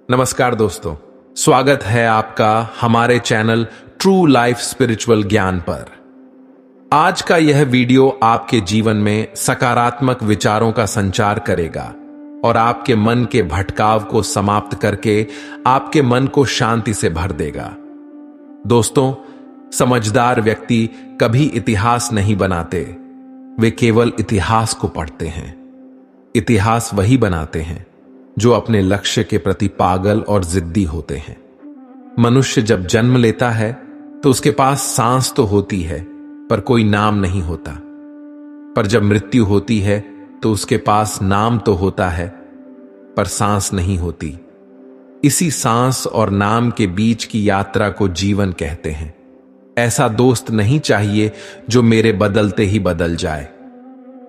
नमस्कार दोस्तों, स्वागत है आपका हमारे चैनल ट्रू लाइफ स्पिरिचुअल ज्ञान पर। आज का यह वीडियो आपके जीवन में सकारात्मक विचारों का संचार करेगा और आपके मन के भटकाव को समाप्त करके आपके मन को शांति से भर देगा। दोस्तों, समझदार व्यक्ति कभी इतिहास नहीं बनाते, वे केवल इतिहास को पढ़ते हैं। इतिहास वही बनाते हैं जो अपने लक्ष्य के प्रति पागल और जिद्दी होते हैं। मनुष्य जब जन्म लेता है तो उसके पास सांस तो होती है पर कोई नाम नहीं होता, पर जब मृत्यु होती है तो उसके पास नाम तो होता है पर सांस नहीं होती। इसी सांस और नाम के बीच की यात्रा को जीवन कहते हैं। ऐसा दोस्त नहीं चाहिए जो मेरे बदलते ही बदल जाए।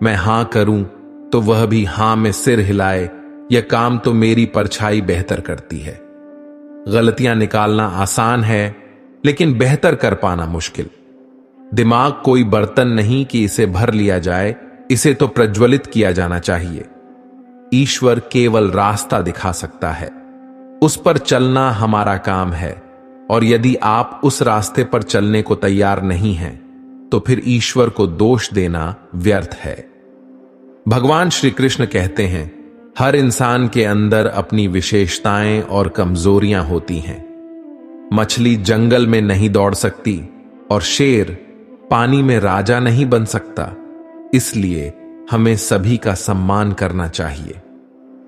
मैं हां करूं तो वह भी हां में सिर हिलाए, यह काम तो मेरी परछाई बेहतर करती है। गलतियां निकालना आसान है लेकिन बेहतर कर पाना मुश्किल। दिमाग कोई बर्तन नहीं कि इसे भर लिया जाए, इसे तो प्रज्वलित किया जाना चाहिए। ईश्वर केवल रास्ता दिखा सकता है, उस पर चलना हमारा काम है। और यदि आप उस रास्ते पर चलने को तैयार नहीं हैं तो फिर ईश्वर को दोष देना व्यर्थ है। भगवान श्री कृष्ण कहते हैं, हर इंसान के अंदर अपनी विशेषताएं और कमजोरियां होती हैं। मछली जंगल में नहीं दौड़ सकती और शेर पानी में राजा नहीं बन सकता। इसलिए हमें सभी का सम्मान करना चाहिए।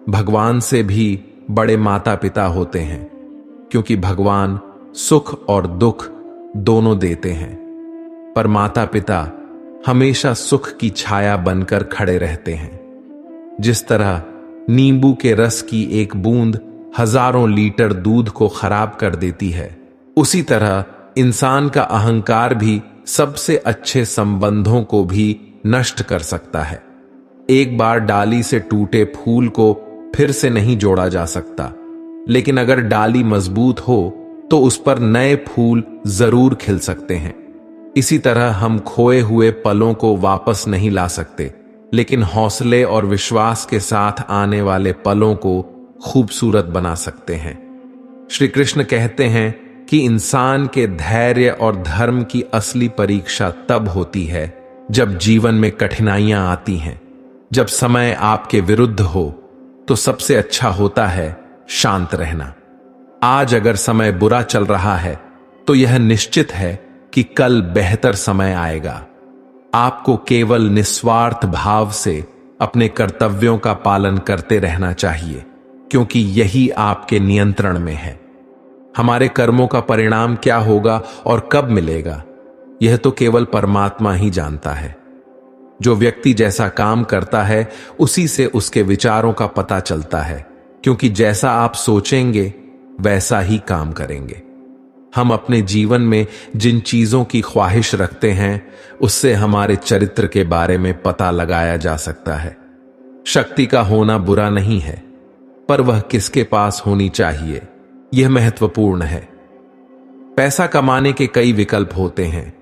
भगवान से भी बड़े माता पिता होते हैं, क्योंकि भगवान सुख और दुख दोनों देते हैं, पर माता पिता हमेशा सुख की छाया बनकर खड़े रहते हैं। जिस तरह नींबू के रस की एक बूंद हजारों लीटर दूध को खराब कर देती है, उसी तरह इंसान का अहंकार भी सबसे अच्छे संबंधों को भी नष्ट कर सकता है। एक बार डाली से टूटे फूल को फिर से नहीं जोड़ा जा सकता, लेकिन अगर डाली मजबूत हो तो उस पर नए फूल जरूर खिल सकते हैं। इसी तरह हम खोए हुए पलों को वापस नहीं ला सकते, लेकिन हौसले और विश्वास के साथ आने वाले पलों को खूबसूरत बना सकते हैं। श्री कृष्ण कहते हैं कि इंसान के धैर्य और धर्म की असली परीक्षा तब होती है जब जीवन में कठिनाइयां आती हैं। जब समय आपके विरुद्ध हो तो सबसे अच्छा होता है शांत रहना। आज अगर समय बुरा चल रहा है तो यह निश्चित है कि कल बेहतर समय आएगा। आपको केवल निस्वार्थ भाव से अपने कर्तव्यों का पालन करते रहना चाहिए, क्योंकि यही आपके नियंत्रण में है। हमारे कर्मों का परिणाम क्या होगा और कब मिलेगा, यह तो केवल परमात्मा ही जानता है। जो व्यक्ति जैसा काम करता है उसी से उसके विचारों का पता चलता है, क्योंकि जैसा आप सोचेंगे वैसा ही काम करेंगे। हम अपने जीवन में जिन चीजों की ख्वाहिश रखते हैं उससे हमारे चरित्र के बारे में पता लगाया जा सकता है। शक्ति का होना बुरा नहीं है, पर वह किसके पास होनी चाहिए यह महत्वपूर्ण है। पैसा कमाने के कई विकल्प होते हैं,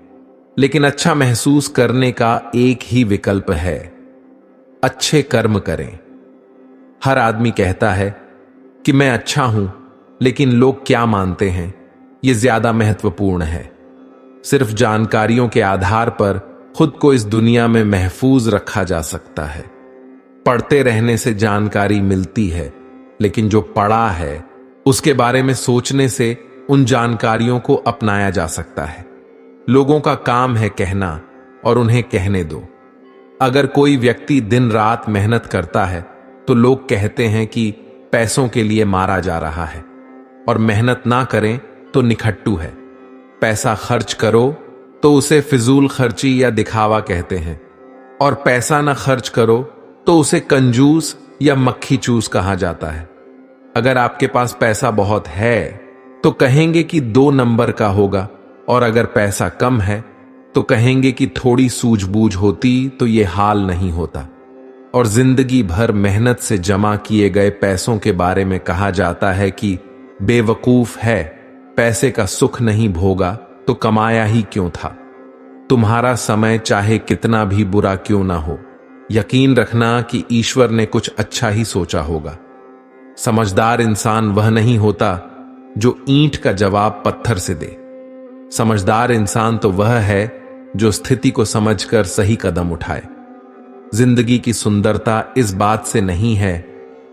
लेकिन अच्छा महसूस करने का एक ही विकल्प है, अच्छे कर्म करें। हर आदमी कहता है कि मैं अच्छा हूं, लेकिन लोग क्या मानते हैं यह ज्यादा महत्वपूर्ण है। सिर्फ जानकारियों के आधार पर खुद को इस दुनिया में महफूज रखा जा सकता है। पढ़ते रहने से जानकारी मिलती है, लेकिन जो पढ़ा है उसके बारे में सोचने से उन जानकारियों को अपनाया जा सकता है। लोगों का काम है कहना, और उन्हें कहने दो। अगर कोई व्यक्ति दिन रात मेहनत करता है तो लोग कहते हैं कि पैसों के लिए मारा जा रहा है, और मेहनत ना करें तो निखट्टू है। पैसा खर्च करो तो उसे फिजूल खर्ची या दिखावा कहते हैं, और पैसा ना खर्च करो तो उसे कंजूस या मक्खी चूस कहा जाता है। अगर आपके पास पैसा बहुत है तो कहेंगे कि 2 नंबर का होगा, और अगर पैसा कम है तो कहेंगे कि थोड़ी सूझबूझ होती तो यह हाल नहीं होता। और जिंदगी भर मेहनत से जमा किए गए पैसों के बारे में कहा जाता है कि बेवकूफ है, पैसे का सुख नहीं भोगा तो कमाया ही क्यों था। तुम्हारा समय चाहे कितना भी बुरा क्यों ना हो, यकीन रखना कि ईश्वर ने कुछ अच्छा ही सोचा होगा। समझदार इंसान वह नहीं होता जो ईंट का जवाब पत्थर से दे। समझदार इंसान तो वह है जो स्थिति को समझकर सही कदम उठाए। जिंदगी की सुंदरता इस बात से नहीं है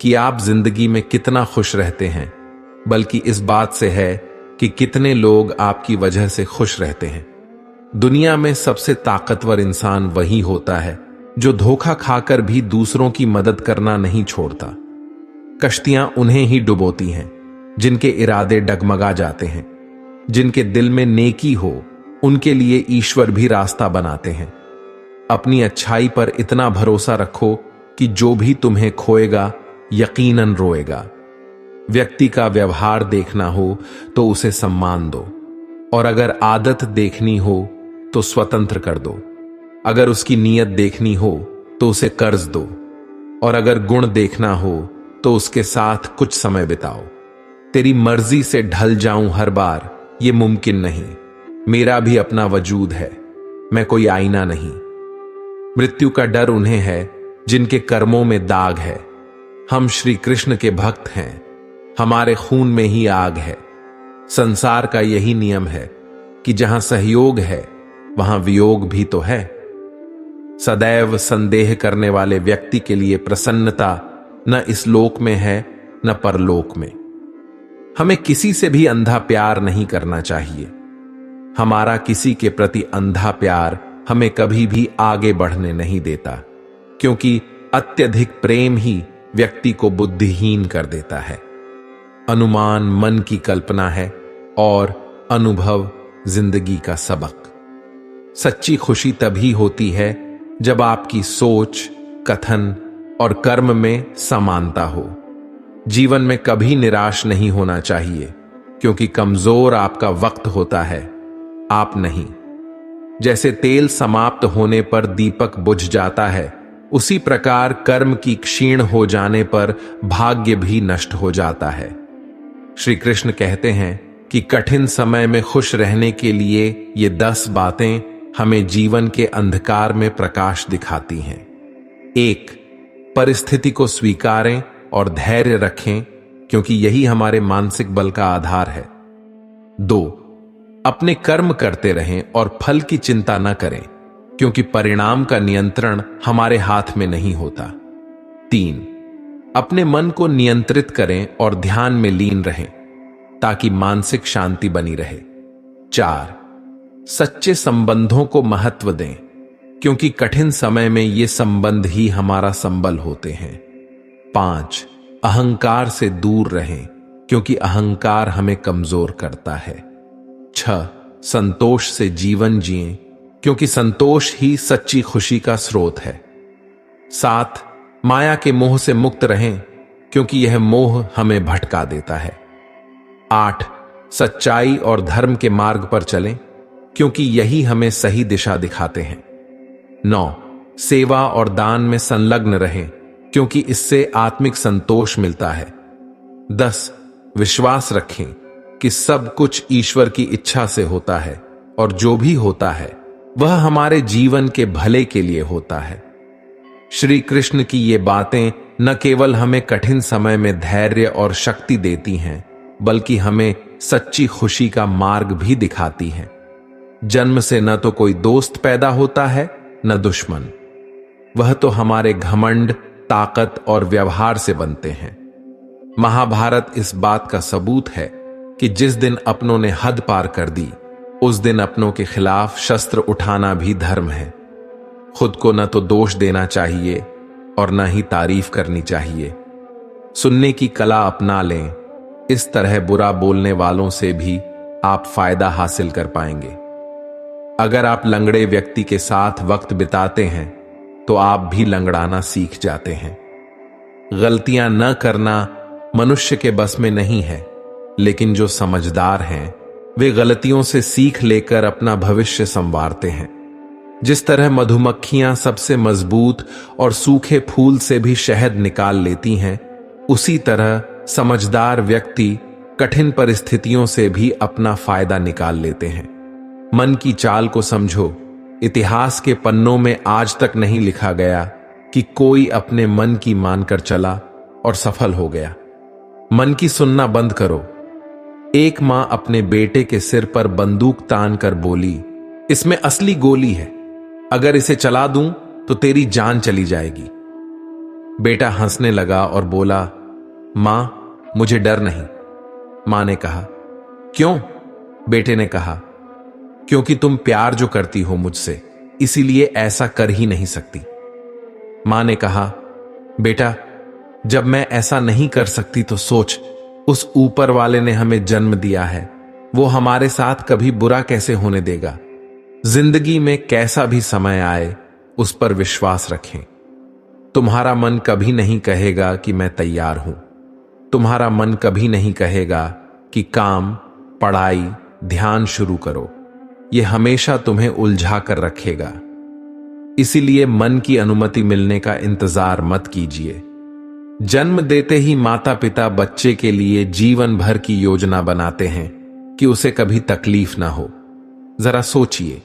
कि आप जिंदगी में कितना खुश रहते हैं, बल्कि इस बात से है कि कितने लोग आपकी वजह से खुश रहते हैं। दुनिया में सबसे ताकतवर इंसान वही होता है जो धोखा खाकर भी दूसरों की मदद करना नहीं छोड़ता। कश्तियां उन्हें ही डुबोती हैं जिनके इरादे डगमगा जाते हैं। जिनके दिल में नेकी हो उनके लिए ईश्वर भी रास्ता बनाते हैं। अपनी अच्छाई पर इतना भरोसा रखो कि जो भी तुम्हें खोएगा यकीनन रोएगा। व्यक्ति का व्यवहार देखना हो तो उसे सम्मान दो, और अगर आदत देखनी हो तो स्वतंत्र कर दो। अगर उसकी नीयत देखनी हो तो उसे कर्ज दो, और अगर गुण देखना हो तो उसके साथ कुछ समय बिताओ। तेरी मर्जी से ढल जाऊं हर बार ये मुमकिन नहीं। मेरा भी अपना वजूद है, मैं कोई आईना नहीं। मृत्यु का डर उन्हें है जिनके कर्मों में दाग है। हम श्री कृष्ण के भक्त हैं, हमारे खून में ही आग है। संसार का यही नियम है कि जहां सहयोग है वहां वियोग भी तो है। सदैव संदेह करने वाले व्यक्ति के लिए प्रसन्नता न इस लोक में है न परलोक में। हमें किसी से भी अंधा प्यार नहीं करना चाहिए। हमारा किसी के प्रति अंधा प्यार हमें कभी भी आगे बढ़ने नहीं देता, क्योंकि अत्यधिक प्रेम ही व्यक्ति को बुद्धिहीन कर देता है। अनुमान मन की कल्पना है और अनुभव जिंदगी का सबक। सच्ची खुशी तभी होती है जब आपकी सोच, कथन और कर्म में समानता हो। जीवन में कभी निराश नहीं होना चाहिए, क्योंकि कमजोर आपका वक्त होता है, आप नहीं। जैसे तेल समाप्त होने पर दीपक बुझ जाता है, उसी प्रकार कर्म की क्षीण हो जाने पर भाग्य भी नष्ट हो जाता है। श्री कृष्ण कहते हैं कि कठिन समय में खुश रहने के लिए ये 10 बातें हमें जीवन के अंधकार में प्रकाश दिखाती हैं। 1. परिस्थिति को स्वीकारें और धैर्य रखें, क्योंकि यही हमारे मानसिक बल का आधार है। 2. अपने कर्म करते रहें और फल की चिंता न करें, क्योंकि परिणाम का नियंत्रण हमारे हाथ में नहीं होता। 3. अपने मन को नियंत्रित करें और ध्यान में लीन रहें, ताकि मानसिक शांति बनी रहे। 4. सच्चे संबंधों को महत्व दें, क्योंकि कठिन समय में ये संबंध ही हमारा संबल होते हैं। 5. अहंकार से दूर रहें, क्योंकि अहंकार हमें कमजोर करता है। 6. संतोष से जीवन जिएं, क्योंकि संतोष ही सच्ची खुशी का स्रोत है। 7. माया के मोह से मुक्त रहें, क्योंकि यह मोह हमें भटका देता है। 8. सच्चाई और धर्म के मार्ग पर चलें, क्योंकि यही हमें सही दिशा दिखाते हैं। 9. सेवा और दान में संलग्न रहें, क्योंकि इससे आत्मिक संतोष मिलता है। 10. विश्वास रखें कि सब कुछ ईश्वर की इच्छा से होता है, और जो भी होता है वह हमारे जीवन के भले के लिए होता है। श्री कृष्ण की ये बातें न केवल हमें कठिन समय में धैर्य और शक्ति देती हैं, बल्कि हमें सच्ची खुशी का मार्ग भी दिखाती हैं। जन्म से न तो कोई दोस्त पैदा होता है न दुश्मन, वह तो हमारे घमंड, ताकत और व्यवहार से बनते हैं। महाभारत इस बात का सबूत है कि जिस दिन अपनों ने हद पार कर दी, उस दिन अपनों के खिलाफ शस्त्र उठाना भी धर्म है। खुद को न तो दोष देना चाहिए और न ही तारीफ करनी चाहिए। सुनने की कला अपना लें, इस तरह बुरा बोलने वालों से भी आप फायदा हासिल कर पाएंगे। अगर आप लंगड़े व्यक्ति के साथ वक्त बिताते हैं तो आप भी लंगड़ाना सीख जाते हैं। गलतियां न करना मनुष्य के बस में नहीं है, लेकिन जो समझदार हैं वे गलतियों से सीख लेकर अपना भविष्य संवारते हैं। जिस तरह मधुमक्खियां सबसे मजबूत और सूखे फूल से भी शहद निकाल लेती हैं, उसी तरह समझदार व्यक्ति कठिन परिस्थितियों से भी अपना फायदा निकाल लेते हैं। मन की चाल को समझो। इतिहास के पन्नों में आज तक नहीं लिखा गया कि कोई अपने मन की मानकर चला और सफल हो गया। मन की सुनना बंद करो। एक मां अपने बेटे के सिर पर बंदूक तान कर बोली, इसमें असली गोली है, अगर इसे चला दूं तो तेरी जान चली जाएगी। बेटा हंसने लगा और बोला, मां, मुझे डर नहीं। मां ने कहा, क्यों? बेटे ने कहा, क्योंकि तुम प्यार जो करती हो मुझसे, इसीलिए ऐसा कर ही नहीं सकती। मां ने कहा, बेटा, जब मैं ऐसा नहीं कर सकती तो सोच, उस ऊपर वाले ने हमें जन्म दिया है, वो हमारे साथ कभी बुरा कैसे होने देगा। जिंदगी में कैसा भी समय आए, उस पर विश्वास रखें। तुम्हारा मन कभी नहीं कहेगा कि मैं तैयार हूं। तुम्हारा मन कभी नहीं कहेगा कि काम, पढ़ाई, ध्यान शुरू करो। यह हमेशा तुम्हें उलझा कर रखेगा। इसीलिए मन की अनुमति मिलने का इंतजार मत कीजिए। जन्म देते ही माता पिता बच्चे के लिए जीवन भर की योजना बनाते हैं कि उसे कभी तकलीफ ना हो। जरा सोचिए,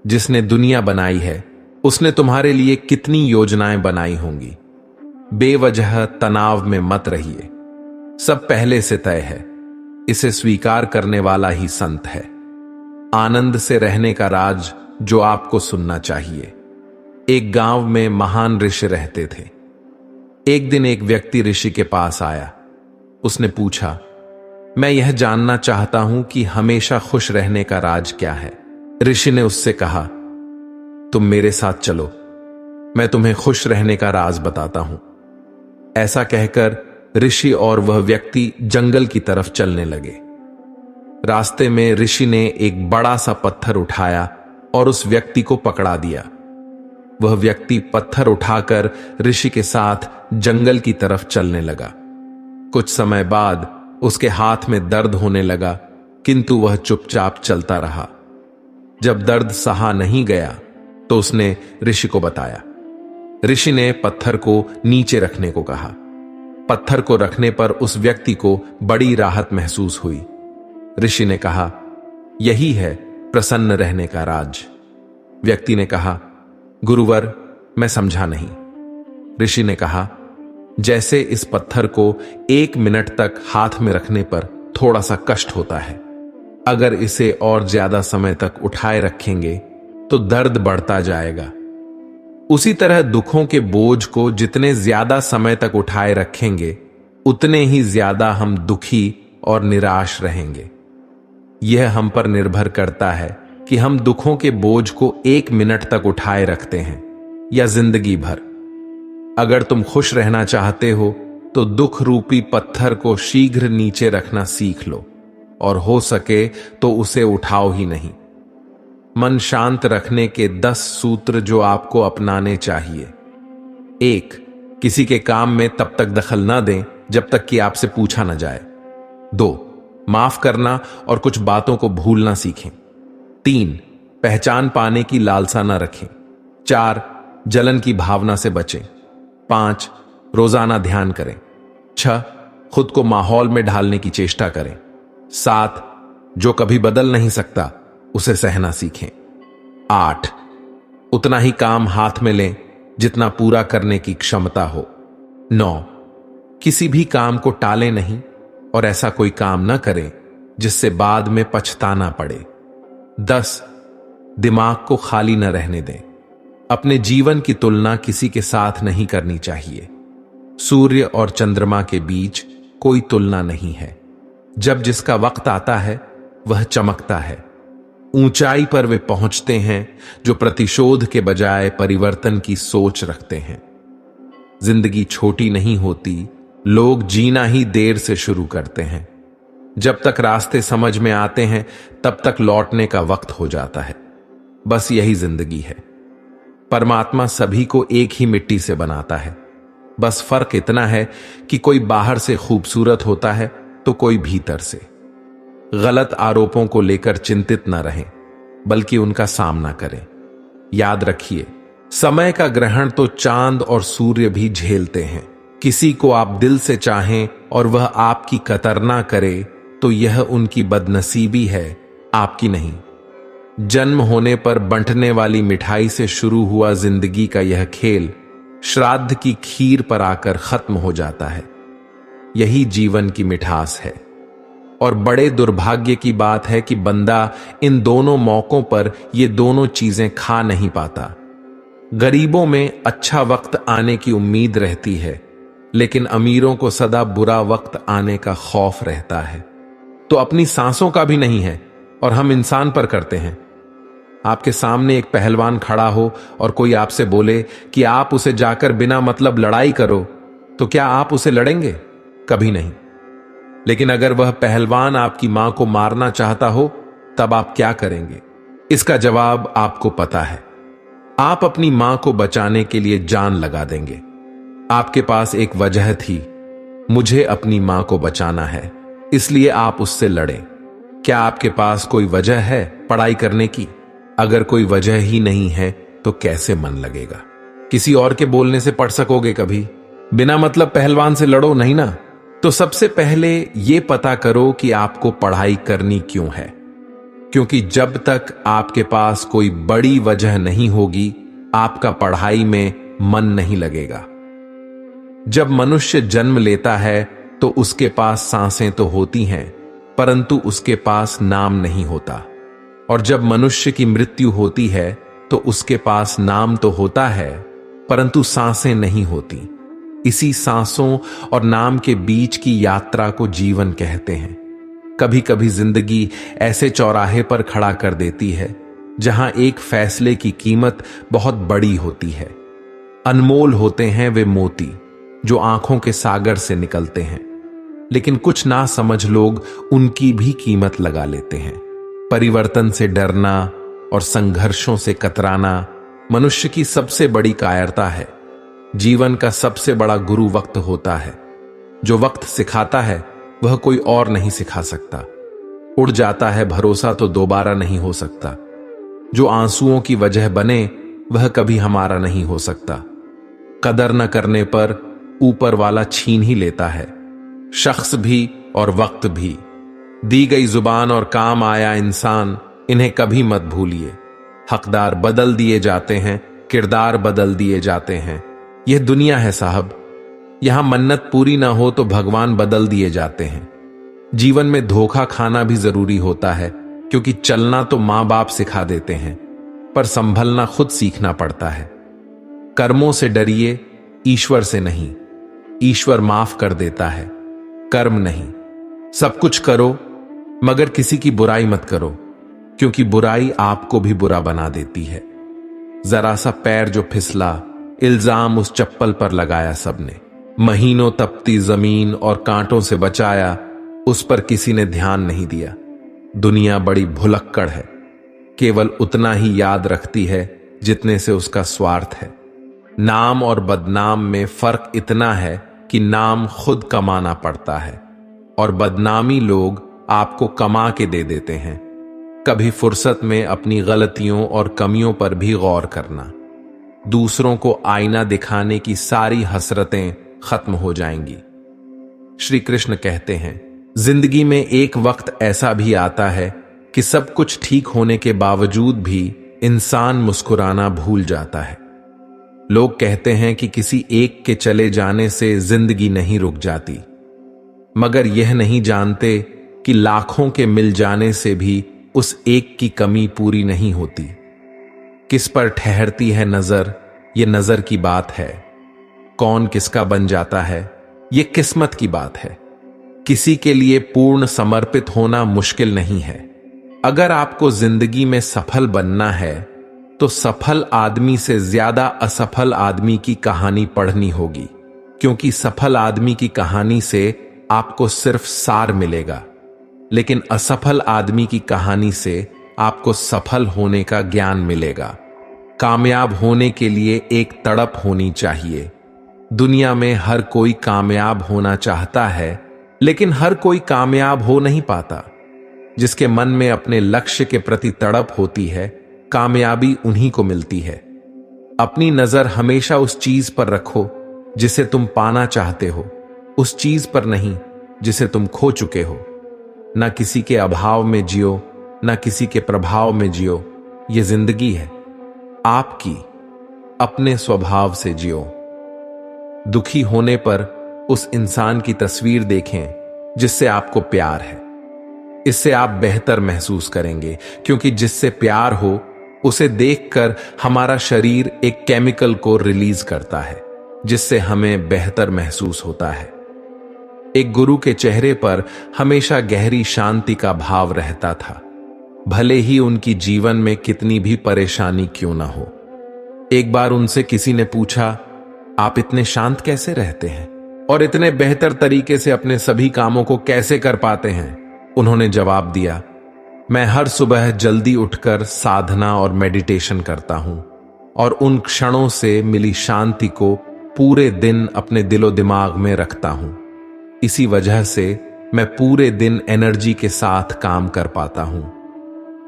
जिसने दुनिया बनाई है उसने तुम्हारे लिए कितनी योजनाएं बनाई होंगी। बेवजह तनाव में मत रहिए। सब पहले से तय है। इसे स्वीकार करने वाला ही संत है। आनंद से रहने का राज जो आपको सुनना चाहिए। एक गांव में महान ऋषि रहते थे। एक दिन एक व्यक्ति ऋषि के पास आया। उसने पूछा, मैं यह जानना चाहता हूं कि हमेशा खुश रहने का राज क्या है। ऋषि ने उससे कहा, तुम मेरे साथ चलो, मैं तुम्हें खुश रहने का राज बताता हूं। ऐसा कहकर ऋषि और वह व्यक्ति जंगल की तरफ चलने लगे। रास्ते में ऋषि ने एक बड़ा सा पत्थर उठाया और उस व्यक्ति को पकड़ा दिया। वह व्यक्ति पत्थर उठाकर ऋषि के साथ जंगल की तरफ चलने लगा। कुछ समय बाद उसके हाथ में दर्द होने लगा, किंतु वह चुपचाप चलता रहा। जब दर्द सहा नहीं गया तो उसने ऋषि को बताया। ऋषि ने पत्थर को नीचे रखने को कहा। पत्थर को रखने पर उस व्यक्ति को बड़ी राहत महसूस हुई। ऋषि ने कहा, यही है प्रसन्न रहने का राज। व्यक्ति ने कहा, गुरुवर, मैं समझा नहीं। ऋषि ने कहा, जैसे इस पत्थर को 1 मिनट तक हाथ में रखने पर थोड़ा सा कष्ट होता है, अगर इसे और ज्यादा समय तक उठाए रखेंगे तो दर्द बढ़ता जाएगा। उसी तरह दुखों के बोझ को जितने ज्यादा समय तक उठाए रखेंगे, उतने ही ज्यादा हम दुखी और निराश रहेंगे। यह हम पर निर्भर करता है कि हम दुखों के बोझ को 1 मिनट तक उठाए रखते हैं या जिंदगी भर। अगर तुम खुश रहना चाहते हो तो दुख रूपी पत्थर को शीघ्र नीचे रखना सीख लो, और हो सके तो उसे उठाओ ही नहीं। मन शांत रखने के 10 सूत्र जो आपको अपनाने चाहिए। 1. किसी के काम में तब तक दखल न दें जब तक कि आपसे पूछा न जाए। 2. माफ करना और कुछ बातों को भूलना सीखें। 3. पहचान पाने की लालसा न रखें। 4. जलन की भावना से बचें। 5. रोजाना ध्यान करें। 6. खुद को माहौल में ढालने की चेष्टा करें। 7. जो कभी बदल नहीं सकता उसे सहना सीखें। 8. उतना ही काम हाथ में लें जितना पूरा करने की क्षमता हो। 9. किसी भी काम को टालें नहीं और ऐसा कोई काम न करें जिससे बाद में पछताना पड़े। 10. दिमाग को खाली न रहने दें। अपने जीवन की तुलना किसी के साथ नहीं करनी चाहिए। सूर्य और चंद्रमा के बीच कोई तुलना नहीं है। जब जिसका वक्त आता है वह चमकता है। ऊंचाई पर वे पहुंचते हैं जो प्रतिशोध के बजाय परिवर्तन की सोच रखते हैं। जिंदगी छोटी नहीं होती, लोग जीना ही देर से शुरू करते हैं। जब तक रास्ते समझ में आते हैं तब तक लौटने का वक्त हो जाता है। बस यही जिंदगी है। परमात्मा सभी को एक ही मिट्टी से बनाता है। बस फर्क इतना है कि कोई बाहर से खूबसूरत होता है तो कोई भीतर से। गलत आरोपों को लेकर चिंतित न रहें, बल्कि उनका सामना करें। याद रखिए, समय का ग्रहण तो चांद और सूर्य भी झेलते हैं। किसी को आप दिल से चाहें और वह आपकी कदर ना करे तो यह उनकी बदनसीबी है, आपकी नहीं। जन्म होने पर बंटने वाली मिठाई से शुरू हुआ जिंदगी का यह खेल श्राद्ध की खीर पर आकर खत्म हो जाता है। यही जीवन की मिठास है। और बड़े दुर्भाग्य की बात है कि बंदा इन दोनों मौकों पर ये दोनों चीजें खा नहीं पाता। गरीबों में अच्छा वक्त आने की उम्मीद रहती है, लेकिन अमीरों को सदा बुरा वक्त आने का खौफ रहता है। तो अपनी सांसों का भी नहीं है और हम इंसान पर करते हैं। आपके सामने एक पहलवान खड़ा हो और कोई आपसे बोले कि आप उसे जाकर बिना मतलब लड़ाई करो, तो क्या आप उसे लड़ेंगे? कभी नहीं। लेकिन अगर वह पहलवान आपकी मां को मारना चाहता हो, तब आप क्या करेंगे? इसका जवाब आपको पता है। आप अपनी मां को बचाने के लिए जान लगा देंगे। आपके पास एक वजह थी, मुझे अपनी मां को बचाना है, इसलिए आप उससे लड़े। क्या आपके पास कोई वजह है पढ़ाई करने की? अगर कोई वजह ही नहीं है तो कैसे मन लगेगा? किसी और के बोलने से पढ़ सकोगे कभी? बिना मतलब पहलवान से लड़ो नहीं ना। तो सबसे पहले यह पता करो कि आपको पढ़ाई करनी क्यों है, क्योंकि जब तक आपके पास कोई बड़ी वजह नहीं होगी, आपका पढ़ाई में मन नहीं लगेगा। जब मनुष्य जन्म लेता है तो उसके पास सांसें तो होती हैं, परंतु उसके पास नाम नहीं होता। और जब मनुष्य की मृत्यु होती है तो उसके पास नाम तो होता है, परंतु सांसें नहीं होती। इसी सांसों और नाम के बीच की यात्रा को जीवन कहते हैं। कभी कभी जिंदगी ऐसे चौराहे पर खड़ा कर देती है जहां एक फैसले की कीमत बहुत बड़ी होती है। अनमोल होते हैं वे मोती जो आंखों के सागर से निकलते हैं, लेकिन कुछ ना समझ लोग उनकी भी कीमत लगा लेते हैं। परिवर्तन से डरना और संघर्षों से कतराना मनुष्य की सबसे बड़ी कायरता है। जीवन का सबसे बड़ा गुरु वक्त होता है। जो वक्त सिखाता है वह कोई और नहीं सिखा सकता। उड़ जाता है भरोसा तो दोबारा नहीं हो सकता। जो आंसुओं की वजह बने वह कभी हमारा नहीं हो सकता। कदर न करने पर ऊपर वाला छीन ही लेता है, शख्स भी और वक्त भी। दी गई जुबान और काम आया इंसान, इन्हें कभी मत भूलिए। हकदार बदल दिए जाते हैं, किरदार बदल दिए जाते हैं। यह दुनिया है साहब, यहां मन्नत पूरी ना हो तो भगवान बदल दिए जाते हैं। जीवन में धोखा खाना भी जरूरी होता है, क्योंकि चलना तो मां बाप सिखा देते हैं, पर संभलना खुद सीखना पड़ता है। कर्मों से डरिए, ईश्वर से नहीं। ईश्वर माफ कर देता है, कर्म नहीं। सब कुछ करो मगर किसी की बुराई मत करो, क्योंकि बुराई आपको भी बुरा बना देती है। जरा सा पैर जो फिसला, इल्जाम उस चप्पल पर लगाया सबने। महीनों तपती जमीन और कांटों से बचाया, उस पर किसी ने ध्यान नहीं दिया। दुनिया बड़ी भुलक्कड़ है, केवल उतना ही याद रखती है जितने से उसका स्वार्थ है। नाम और बदनाम में फर्क इतना है कि नाम खुद कमाना पड़ता है और बदनामी लोग आपको कमा के दे देते हैं। कभी फुर्सत में अपनी गलतियों और कमियों पर भी गौर करना। दूसरों को आईना दिखाने की सारी हसरतें खत्म हो जाएंगी। श्री कृष्ण कहते हैं, जिंदगी में एक वक्त ऐसा भी आता है कि सब कुछ ठीक होने के बावजूद भी इंसान मुस्कुराना भूल जाता है। लोग कहते हैं कि किसी एक के चले जाने से जिंदगी नहीं रुक जाती, मगर यह नहीं जानते कि लाखों के मिल जाने से भी उस एक की कमी पूरी नहीं होती। किस पर ठहरती है नजर, यह नजर की बात है। कौन किसका बन जाता है, यह किस्मत की बात है। किसी के लिए पूर्ण समर्पित होना मुश्किल नहीं है। अगर आपको जिंदगी में सफल बनना है तो सफल आदमी से ज्यादा असफल आदमी की कहानी पढ़नी होगी, क्योंकि सफल आदमी की कहानी से आपको सिर्फ सार मिलेगा, लेकिन असफल आदमी की कहानी से आपको सफल होने का ज्ञान मिलेगा। कामयाब होने के लिए एक तड़प होनी चाहिए। दुनिया में हर कोई कामयाब होना चाहता है, लेकिन हर कोई कामयाब हो नहीं पाता। जिसके मन में अपने लक्ष्य के प्रति तड़प होती है, कामयाबी उन्हीं को मिलती है। अपनी नजर हमेशा उस चीज पर रखो जिसे तुम पाना चाहते हो, उस चीज पर नहीं जिसे तुम खो चुके हो। ना किसी के अभाव में जियो, ना किसी के प्रभाव में जियो। ये जिंदगी है आपकी, अपने स्वभाव से जियो। दुखी होने पर उस इंसान की तस्वीर देखें जिससे आपको प्यार है। इससे आप बेहतर महसूस करेंगे, क्योंकि जिससे प्यार हो उसे देखकर हमारा शरीर एक केमिकल को रिलीज करता है जिससे हमें बेहतर महसूस होता है। एक गुरु के चेहरे पर हमेशा गहरी शांति का भाव रहता था, भले ही उनकी जीवन में कितनी भी परेशानी क्यों ना हो। एक बार उनसे किसी ने पूछा, आप इतने शांत कैसे रहते हैं और इतने बेहतर तरीके से अपने सभी कामों को कैसे कर पाते हैं? उन्होंने जवाब दिया, मैं हर सुबह जल्दी उठकर साधना और मेडिटेशन करता हूं और उन क्षणों से मिली शांति को पूरे दिन अपने दिलो दिमाग में रखता हूं। इसी वजह से मैं पूरे दिन एनर्जी के साथ काम कर पाता हूं।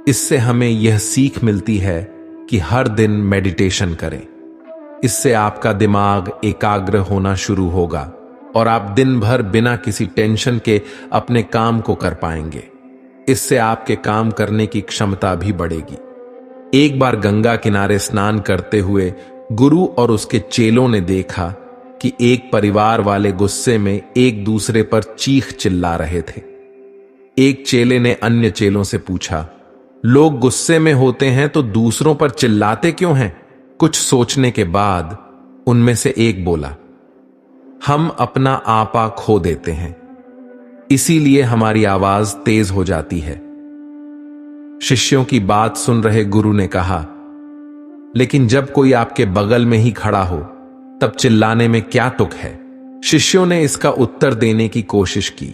इससे हमें यह सीख मिलती है कि हर दिन मेडिटेशन करें। इससे आपका दिमाग एकाग्र होना शुरू होगा और आप दिन भर बिना किसी टेंशन के अपने काम को कर पाएंगे। इससे आपके काम करने की क्षमता भी बढ़ेगी। एक बार गंगा किनारे स्नान करते हुए गुरु और उसके चेलों ने देखा कि एक परिवार वाले गुस्से में एक दूसरे पर चीख चिल्ला रहे थे। एक चेले ने अन्य चेलों से पूछा, लोग गुस्से में होते हैं तो दूसरों पर चिल्लाते क्यों हैं? कुछ सोचने के बाद उनमें से एक बोला, हम अपना आपा खो देते हैं, इसीलिए हमारी आवाज तेज हो जाती है। शिष्यों की बात सुन रहे गुरु ने कहा, लेकिन जब कोई आपके बगल में ही खड़ा हो तब चिल्लाने में क्या तुक है? शिष्यों ने इसका उत्तर देने की कोशिश की,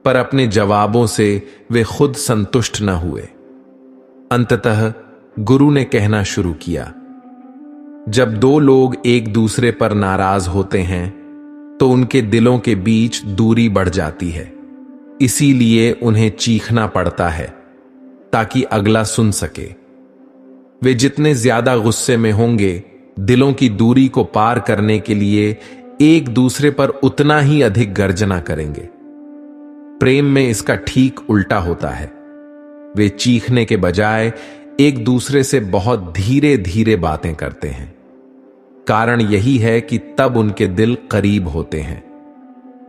पर अपने जवाबों से वे खुद संतुष्ट न हुए। अंततः गुरु ने कहना शुरू किया, जब दो लोग एक दूसरे पर नाराज होते हैं तो उनके दिलों के बीच दूरी बढ़ जाती है। इसीलिए उन्हें चीखना पड़ता है ताकि अगला सुन सके। वे जितने ज्यादा गुस्से में होंगे, दिलों की दूरी को पार करने के लिए एक दूसरे पर उतना ही अधिक गर्जना करेंगे। प्रेम में इसका ठीक उल्टा होता है। वे चीखने के बजाय एक दूसरे से बहुत धीरे धीरे बातें करते हैं। कारण यही है कि तब उनके दिल करीब होते हैं।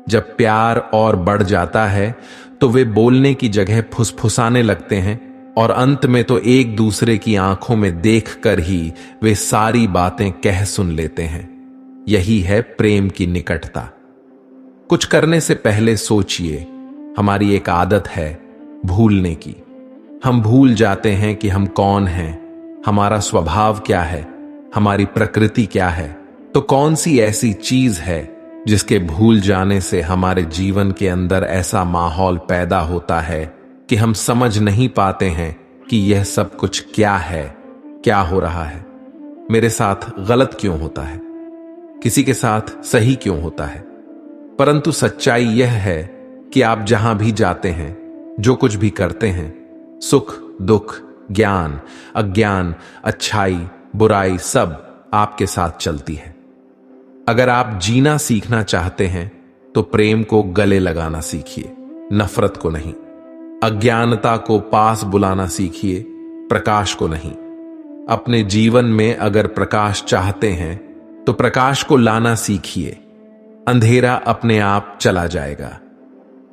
जब प्यार और बढ़ जाता है तो वे बोलने की जगह फुसफुसाने लगते हैं और अंत में तो एक दूसरे की आंखों में देखकर ही वे सारी बातें कह सुन लेते हैं। यही है प्रेम की निकटता। कुछ करने से पहले सोचिए। हमारी एक आदत है भूलने की। हम भूल जाते हैं कि हम कौन हैं, हमारा स्वभाव क्या है, हमारी प्रकृति क्या है। तो कौन सी ऐसी चीज है जिसके भूल जाने से हमारे जीवन के अंदर ऐसा माहौल पैदा होता है कि हम समझ नहीं पाते हैं कि यह सब कुछ क्या है, क्या हो रहा है, मेरे साथ गलत क्यों होता है, किसी के साथ सही क्यों होता है। परंतु सच्चाई यह है कि आप जहां भी जाते हैं, जो कुछ भी करते हैं, सुख दुख, ज्ञान अज्ञान, अच्छाई बुराई, सब आपके साथ चलती है। अगर आप जीना सीखना चाहते हैं तो प्रेम को गले लगाना सीखिए, नफरत को नहीं। अज्ञानता को पास बुलाना सीखिए, प्रकाश को नहीं। अपने जीवन में अगर प्रकाश चाहते हैं तो प्रकाश को लाना सीखिए। अंधेरा अपने आप चला जाएगा।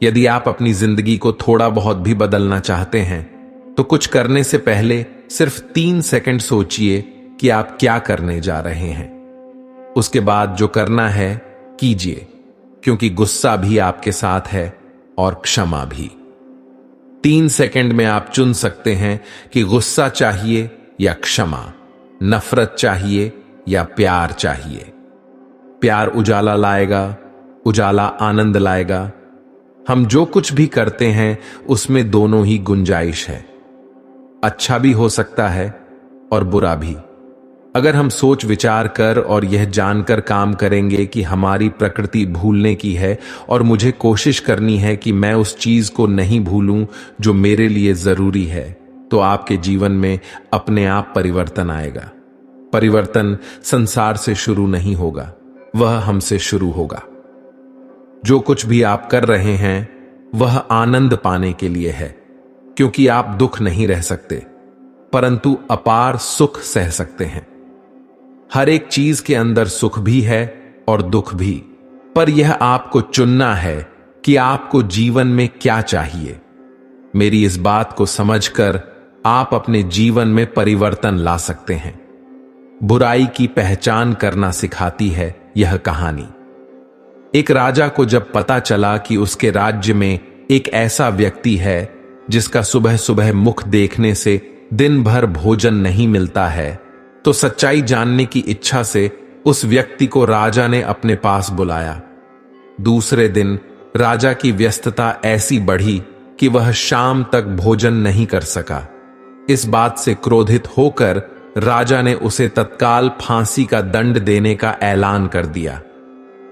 यदि आप अपनी जिंदगी को थोड़ा बहुत भी बदलना चाहते हैं तो कुछ करने से पहले सिर्फ 3 सेकंड सोचिए कि आप क्या करने जा रहे हैं। उसके बाद जो करना है कीजिए, क्योंकि गुस्सा भी आपके साथ है और क्षमा भी। 3 सेकंड में आप चुन सकते हैं कि गुस्सा चाहिए या क्षमा, नफरत चाहिए या प्यार चाहिए। प्यार उजाला लाएगा, उजाला आनंद लाएगा। हम जो कुछ भी करते हैं उसमें दोनों ही गुंजाइश है। अच्छा भी हो सकता है और बुरा भी। अगर हम सोच विचार कर और यह जानकर काम करेंगे कि हमारी प्रकृति भूलने की है और मुझे कोशिश करनी है कि मैं उस चीज को नहीं भूलूं जो मेरे लिए जरूरी है, तो आपके जीवन में अपने आप परिवर्तन आएगा। परिवर्तन संसार से शुरू नहीं होगा, वह हमसे शुरू होगा। जो कुछ भी आप कर रहे हैं वह आनंद पाने के लिए है, क्योंकि आप दुख नहीं रह सकते परंतु अपार सुख सह सकते हैं। हर एक चीज के अंदर सुख भी है और दुख भी। पर यह आपको चुनना है कि आपको जीवन में क्या चाहिए। मेरी इस बात को समझकर आप अपने जीवन में परिवर्तन ला सकते हैं। बुराई की पहचान करना सिखाती है यह कहानी। एक राजा को जब पता चला कि उसके राज्य में एक ऐसा व्यक्ति है जिसका सुबह सुबह मुख देखने से दिन भर भोजन नहीं मिलता है, तो सच्चाई जानने की इच्छा से उस व्यक्ति को राजा ने अपने पास बुलाया। दूसरे दिन राजा की व्यस्तता ऐसी बढ़ी कि वह शाम तक भोजन नहीं कर सका। इस बात से क्रोधित होकर राजा ने उसे तत्काल फांसी का दंड देने का ऐलान कर दिया।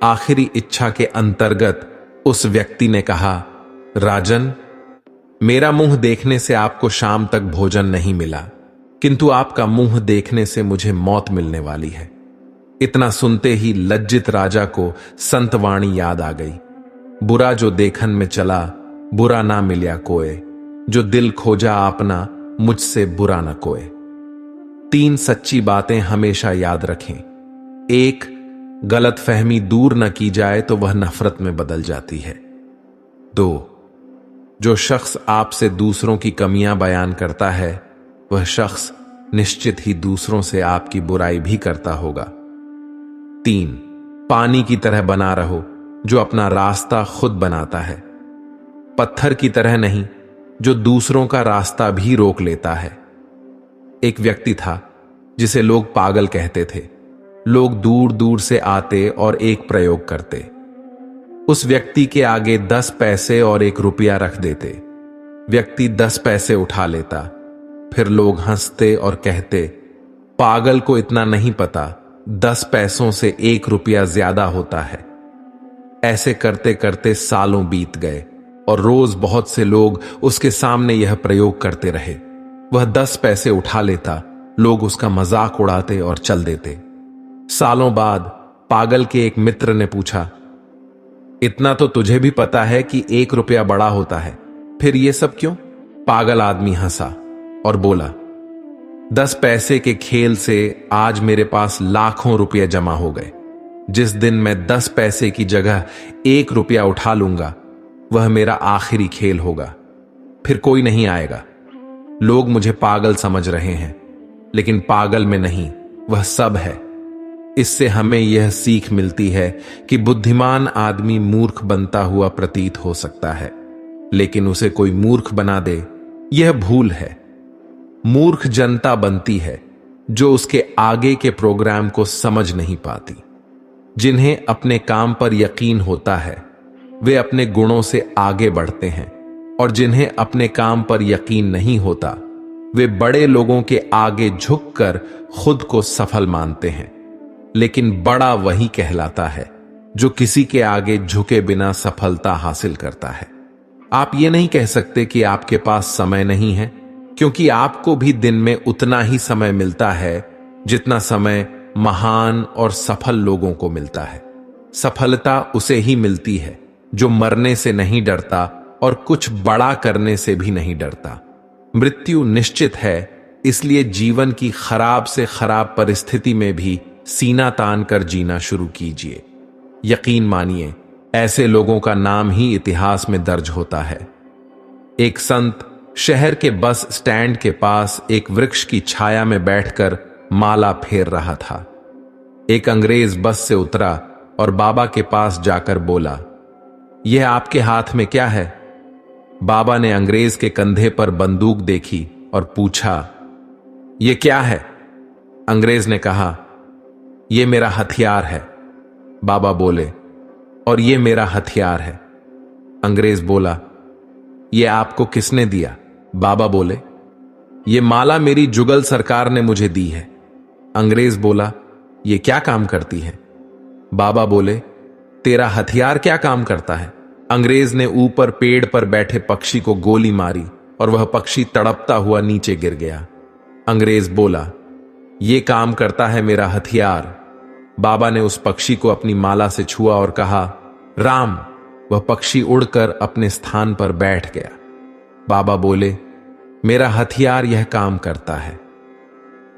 आखिरी इच्छा के अंतर्गत उस व्यक्ति ने कहा, राजन, मेरा मुंह देखने से आपको शाम तक भोजन नहीं मिला, किंतु आपका मुंह देखने से मुझे मौत मिलने वाली है। इतना सुनते ही लज्जित राजा को संतवाणी याद आ गई, बुरा जो देखन में चला, बुरा ना मिल्या कोय, जो दिल खोजा आपना, मुझसे बुरा न कोय। 3 सच्ची बातें हमेशा याद रखें। 1, गलतफहमी दूर न की जाए तो वह नफरत में बदल जाती है। 2, जो शख्स आपसे दूसरों की कमियां बयान करता है, वह शख्स निश्चित ही दूसरों से आपकी बुराई भी करता होगा। 3, पानी की तरह बना रहो जो अपना रास्ता खुद बनाता है, पत्थर की तरह नहीं जो दूसरों का रास्ता भी रोक लेता है। एक व्यक्ति था जिसे लोग पागल कहते थे। लोग दूर दूर से आते और एक प्रयोग करते। उस व्यक्ति के आगे 10 पैसे और 1 रुपया रख देते। व्यक्ति 10 पैसे उठा लेता, फिर लोग हंसते और कहते, पागल को इतना नहीं पता, 10 पैसों से 1 रुपया ज्यादा होता है। ऐसे करते करते सालों बीत गए और रोज बहुत से लोग उसके सामने यह प्रयोग करते रहे। वह 10 पैसे उठा लेता, लोग उसका मजाक उड़ाते और चल देते। सालों बाद पागल के एक मित्र ने पूछा, इतना तो तुझे भी पता है कि 1 रुपया बड़ा होता है, फिर ये सब क्यों? पागल आदमी हंसा और बोला, 10 पैसे के खेल से आज मेरे पास लाखों रुपये जमा हो गए। जिस दिन मैं 10 पैसे की जगह 1 रुपया उठा लूंगा, वह मेरा आखिरी खेल होगा, फिर कोई नहीं आएगा। लोग मुझे पागल समझ रहे हैं, लेकिन पागल में नहीं, वह सब है। इससे हमें यह सीख मिलती है कि बुद्धिमान आदमी मूर्ख बनता हुआ प्रतीत हो सकता है, लेकिन उसे कोई मूर्ख बना दे, यह भूल है। मूर्ख जनता बनती है जो उसके आगे के प्रोग्राम को समझ नहीं पाती। जिन्हें अपने काम पर यकीन होता है, वे अपने गुणों से आगे बढ़ते हैं, और जिन्हें अपने काम पर यकीन नहीं होता, वे बड़े लोगों के आगे झुककर खुद को सफल मानते हैं। लेकिन बड़ा वही कहलाता है जो किसी के आगे झुके बिना सफलता हासिल करता है। आप ये नहीं कह सकते कि आपके पास समय नहीं है, क्योंकि आपको भी दिन में उतना ही समय मिलता है जितना समय महान और सफल लोगों को मिलता है। सफलता उसे ही मिलती है जो मरने से नहीं डरता और कुछ बड़ा करने से भी नहीं डरता। मृत्यु निश्चित है, इसलिए जीवन की खराब से खराब परिस्थिति में भी सीना तान कर जीना शुरू कीजिए। यकीन मानिए, ऐसे लोगों का नाम ही इतिहास में दर्ज होता है। एक संत शहर के बस स्टैंड के पास एक वृक्ष की छाया में बैठकर माला फेर रहा था। एक अंग्रेज बस से उतरा और बाबा के पास जाकर बोला, यह आपके हाथ में क्या है? बाबा ने अंग्रेज के कंधे पर बंदूक देखी और पूछा, यह क्या है? अंग्रेज ने कहा, यह मेरा हथियार है। बाबा बोले, और यह मेरा हथियार है। अंग्रेज बोला, यह आपको किसने दिया? बाबा बोले, यह माला मेरी जुगल सरकार ने मुझे दी है। अंग्रेज बोला, यह क्या काम करती है? बाबा बोले, तेरा हथियार क्या काम करता है? अंग्रेज ने ऊपर पेड़ पर बैठे पक्षी को गोली मारी और वह पक्षी तड़पता हुआ नीचे गिर गया। अंग्रेज बोला, यह काम करता है मेरा हथियार। बाबा ने उस पक्षी को अपनी माला से छुआ और कहा, राम। वह पक्षी उड़कर अपने स्थान पर बैठ गया। बाबा बोले, मेरा हथियार यह काम करता है।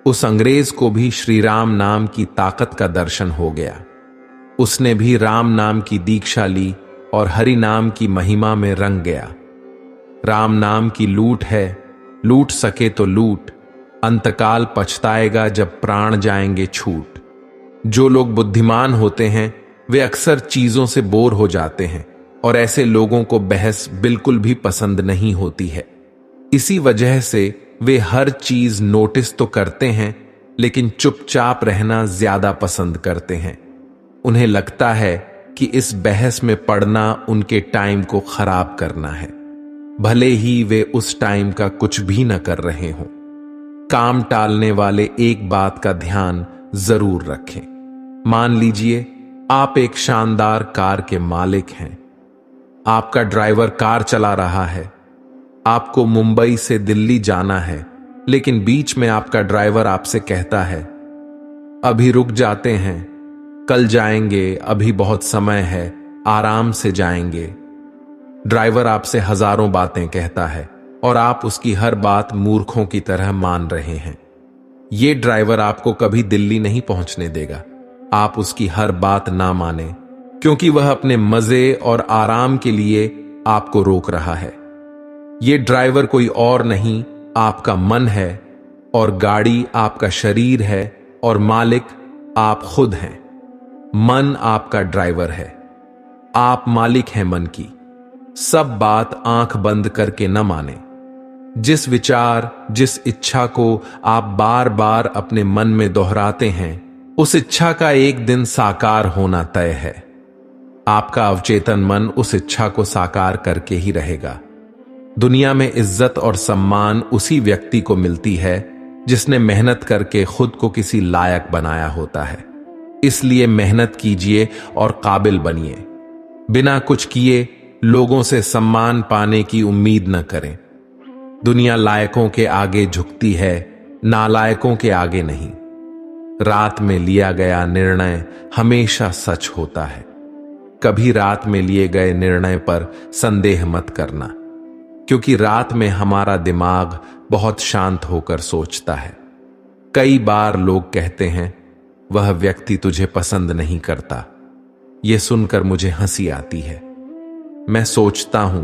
उस अंग्रेज को भी श्री राम नाम की ताकत का दर्शन हो गया। उसने भी राम नाम की दीक्षा ली और हरि नाम की महिमा में रंग गया। राम नाम की लूट है, लूट सके तो लूट, अंतकाल पछताएगा जब प्राण जाएंगे छूट। जो लोग बुद्धिमान होते हैं वे अक्सर चीजों से बोर हो जाते हैं और ऐसे लोगों को बहस बिल्कुल भी पसंद नहीं होती है। इसी वजह से वे हर चीज नोटिस तो करते हैं लेकिन चुपचाप रहना ज्यादा पसंद करते हैं। उन्हें लगता है कि इस बहस में पड़ना उनके टाइम को खराब करना है, भले ही वे उस टाइम का कुछ भी न कर रहे हों। काम टालने वाले एक बात का ध्यान जरूर रखें। मान लीजिए आप एक शानदार कार के मालिक हैं। आपका ड्राइवर कार चला रहा है। आपको मुंबई से दिल्ली जाना है, लेकिन बीच में आपका ड्राइवर आपसे कहता है, अभी रुक जाते हैं, कल जाएंगे, अभी बहुत समय है, आराम से जाएंगे। ड्राइवर आपसे हजारों बातें कहता है और आप उसकी हर बात मूर्खों की तरह मान रहे हैं। ये ड्राइवर आपको कभी दिल्ली नहीं पहुंचने देगा। आप उसकी हर बात ना माने, क्योंकि वह अपने मजे और आराम के लिए आपको रोक रहा है। ये ड्राइवर कोई और नहीं, आपका मन है, और गाड़ी आपका शरीर है, और मालिक आप खुद हैं। मन आपका ड्राइवर है, आप मालिक हैं मन की। सब बात आंख बंद करके न माने। जिस विचार, जिस इच्छा को आप बार बार अपने मन में दोहराते हैं, उस इच्छा का एक दिन साकार होना तय है। आपका अवचेतन मन उस इच्छा को साकार करके ही रहेगा। दुनिया में इज्जत और सम्मान उसी व्यक्ति को मिलती है जिसने मेहनत करके खुद को किसी लायक बनाया होता है। इसलिए मेहनत कीजिए और काबिल बनिए। बिना कुछ किए लोगों से सम्मान पाने की उम्मीद न करें। दुनिया लायकों के आगे झुकती है, नालायकों के आगे नहीं। रात में लिया गया निर्णय हमेशा सच होता है। कभी रात में लिए गए निर्णय पर संदेह मत करना, क्योंकि रात में हमारा दिमाग बहुत शांत होकर सोचता है। कई बार लोग कहते हैं, वह व्यक्ति तुझे पसंद नहीं करता। यह सुनकर मुझे हंसी आती है। मैं सोचता हूं,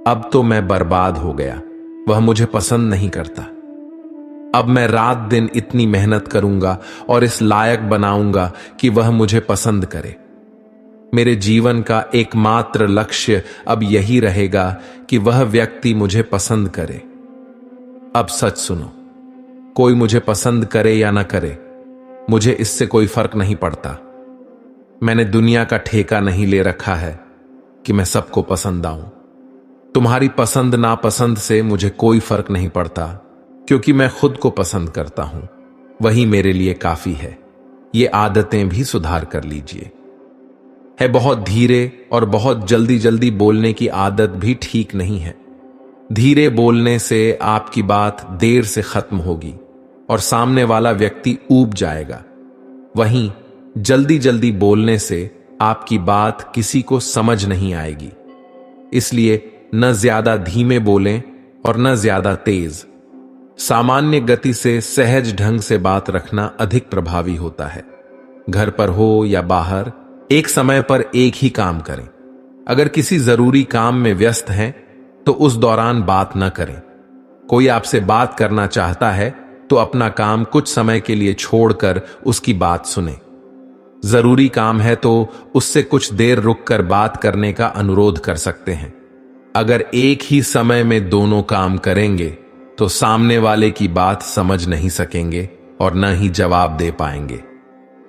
अब तो मैं बर्बाद हो गया, वह मुझे पसंद नहीं करता। अब मैं रात दिन इतनी मेहनत करूंगा और इस लायक बनाऊंगा कि वह मुझे पसंद करे। मेरे जीवन का एकमात्र लक्ष्य अब यही रहेगा कि वह व्यक्ति मुझे पसंद करे। अब सच सुनो, कोई मुझे पसंद करे या ना करे, मुझे इससे कोई फर्क नहीं पड़ता। मैंने दुनिया का ठेका नहीं ले रखा है कि मैं सबको पसंद आऊं। तुम्हारी पसंद नापसंद से मुझे कोई फर्क नहीं पड़ता, क्योंकि मैं खुद को पसंद करता हूं। वही मेरे लिए काफी है। ये आदतें भी सुधार कर लीजिए। है बहुत धीरे और बहुत जल्दी जल्दी बोलने की आदत भी ठीक नहीं है। धीरे बोलने से आपकी बात देर से खत्म होगी और सामने वाला व्यक्ति ऊब जाएगा। वहीं जल्दी जल्दी बोलने से आपकी बात किसी को समझ नहीं आएगी। इसलिए न ज्यादा धीमे बोलें और न ज्यादा तेज। सामान्य गति से सहज ढंग से बात रखना अधिक प्रभावी होता है। घर पर हो या बाहर, एक समय पर एक ही काम करें। अगर किसी जरूरी काम में व्यस्त हैं तो उस दौरान बात न करें। कोई आपसे बात करना चाहता है तो अपना काम कुछ समय के लिए छोड़कर उसकी बात सुने। जरूरी काम है तो उससे कुछ देर रुककर बात करने का अनुरोध कर सकते हैं। अगर एक ही समय में दोनों काम करेंगे तो सामने वाले की बात समझ नहीं सकेंगे और न ही जवाब दे पाएंगे।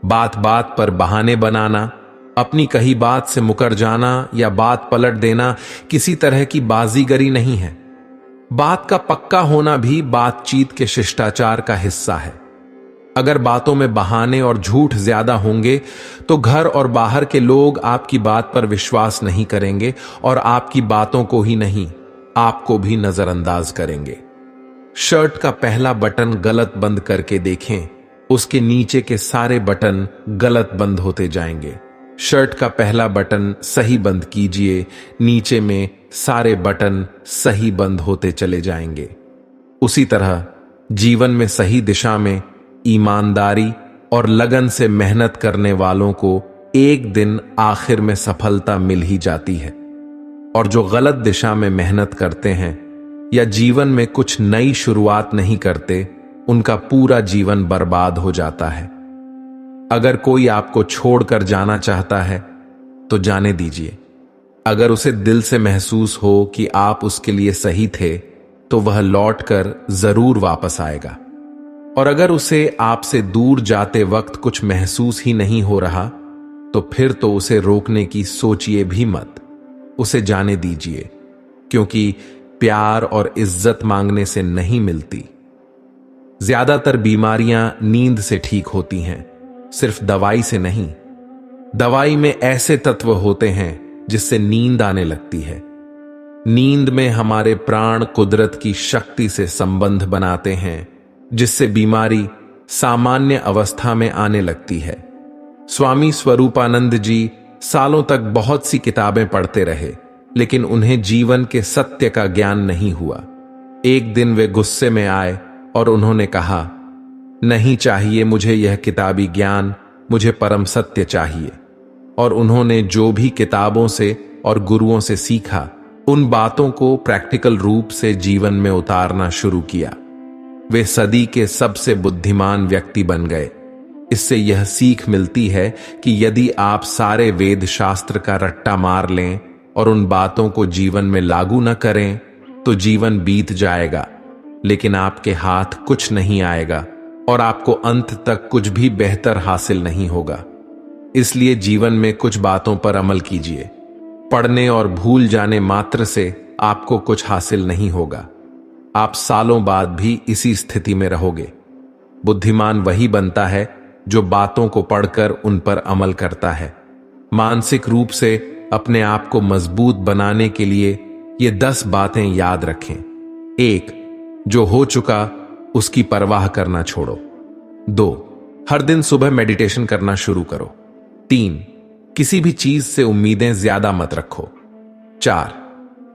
बात बात पर बहाने बनाना, अपनी कही बात से मुकर जाना या बात पलट देना किसी तरह की बाजीगरी नहीं है। बात का पक्का होना भी बातचीत के शिष्टाचार का हिस्सा है। अगर बातों में बहाने और झूठ ज्यादा होंगे तो घर और बाहर के लोग आपकी बात पर विश्वास नहीं करेंगे और आपकी बातों को ही नहीं, आपको भी नजरअंदाज करेंगे। शर्ट का पहला बटन गलत बंद करके देखें, उसके नीचे के सारे बटन गलत बंद होते जाएंगे। शर्ट का पहला बटन सही बंद कीजिए, नीचे में सारे बटन सही बंद होते चले जाएंगे। उसी तरह जीवन में सही दिशा में ईमानदारी और लगन से मेहनत करने वालों को एक दिन आखिर में सफलता मिल ही जाती है। और जो गलत दिशा में मेहनत करते हैं या जीवन में कुछ नई शुरुआत नहीं करते, उनका पूरा जीवन बर्बाद हो जाता है। अगर कोई आपको छोड़कर जाना चाहता है तो जाने दीजिए। अगर उसे दिल से महसूस हो कि आप उसके लिए सही थे, तो वह लौटकर जरूर वापस आएगा। और अगर उसे आपसे दूर जाते वक्त कुछ महसूस ही नहीं हो रहा, तो फिर तो उसे रोकने की सोचिए भी मत। उसे जाने दीजिए, क्योंकि प्यार और इज्जत मांगने से नहीं मिलती। ज्यादातर बीमारियां नींद से ठीक होती हैं, सिर्फ दवाई से नहीं। दवाई में ऐसे तत्व होते हैं जिससे नींद आने लगती है। नींद में हमारे प्राण कुदरत की शक्ति से संबंध बनाते हैं, जिससे बीमारी सामान्य अवस्था में आने लगती है। स्वामी स्वरूपानंद जी सालों तक बहुत सी किताबें पढ़ते रहे, लेकिन उन्हें जीवन के सत्य का ज्ञान नहीं हुआ। एक दिन वे गुस्से में आए और उन्होंने कहा, नहीं चाहिए मुझे यह किताबी ज्ञान, मुझे परम सत्य चाहिए। और उन्होंने जो भी किताबों से और गुरुओं से सीखा, उन बातों को प्रैक्टिकल रूप से जीवन में उतारना शुरू किया। वे सदी के सबसे बुद्धिमान व्यक्ति बन गए। इससे यह सीख मिलती है कि यदि आप सारे वेद शास्त्र का रट्टा मार लें और उन बातों को जीवन में लागू न करें, तो जीवन बीत जाएगा, लेकिन आपके हाथ कुछ नहीं आएगा और आपको अंत तक कुछ भी बेहतर हासिल नहीं होगा। इसलिए जीवन में कुछ बातों पर अमल कीजिए। पढ़ने और भूल जाने मात्र से आपको कुछ हासिल नहीं होगा। आप सालों बाद भी इसी स्थिति में रहोगे। बुद्धिमान वही बनता है जो बातों को पढ़कर उन पर अमल करता है। मानसिक रूप से अपने आप को मजबूत बनाने के लिए ये 10 बातें याद रखें। 1. जो हो चुका उसकी परवाह करना छोड़ो। 2. हर दिन सुबह मेडिटेशन करना शुरू करो। 3. किसी भी चीज से उम्मीदें ज्यादा मत रखो। 4.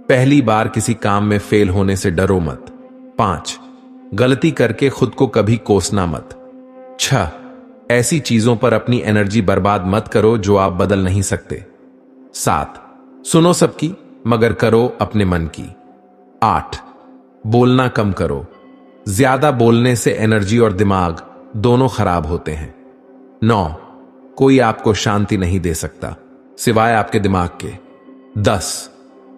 पहली बार किसी काम में फेल होने से डरो मत। 5. गलती करके खुद को कभी कोसना मत। 6. ऐसी चीजों पर अपनी एनर्जी बर्बाद मत करो जो आप बदल नहीं सकते। 7. सुनो सबकी मगर करो अपने मन की। 8. बोलना कम करो। ज्यादा बोलने से एनर्जी और दिमाग दोनों खराब होते हैं। 9. कोई आपको शांति नहीं दे सकता सिवाय आपके दिमाग के। 10.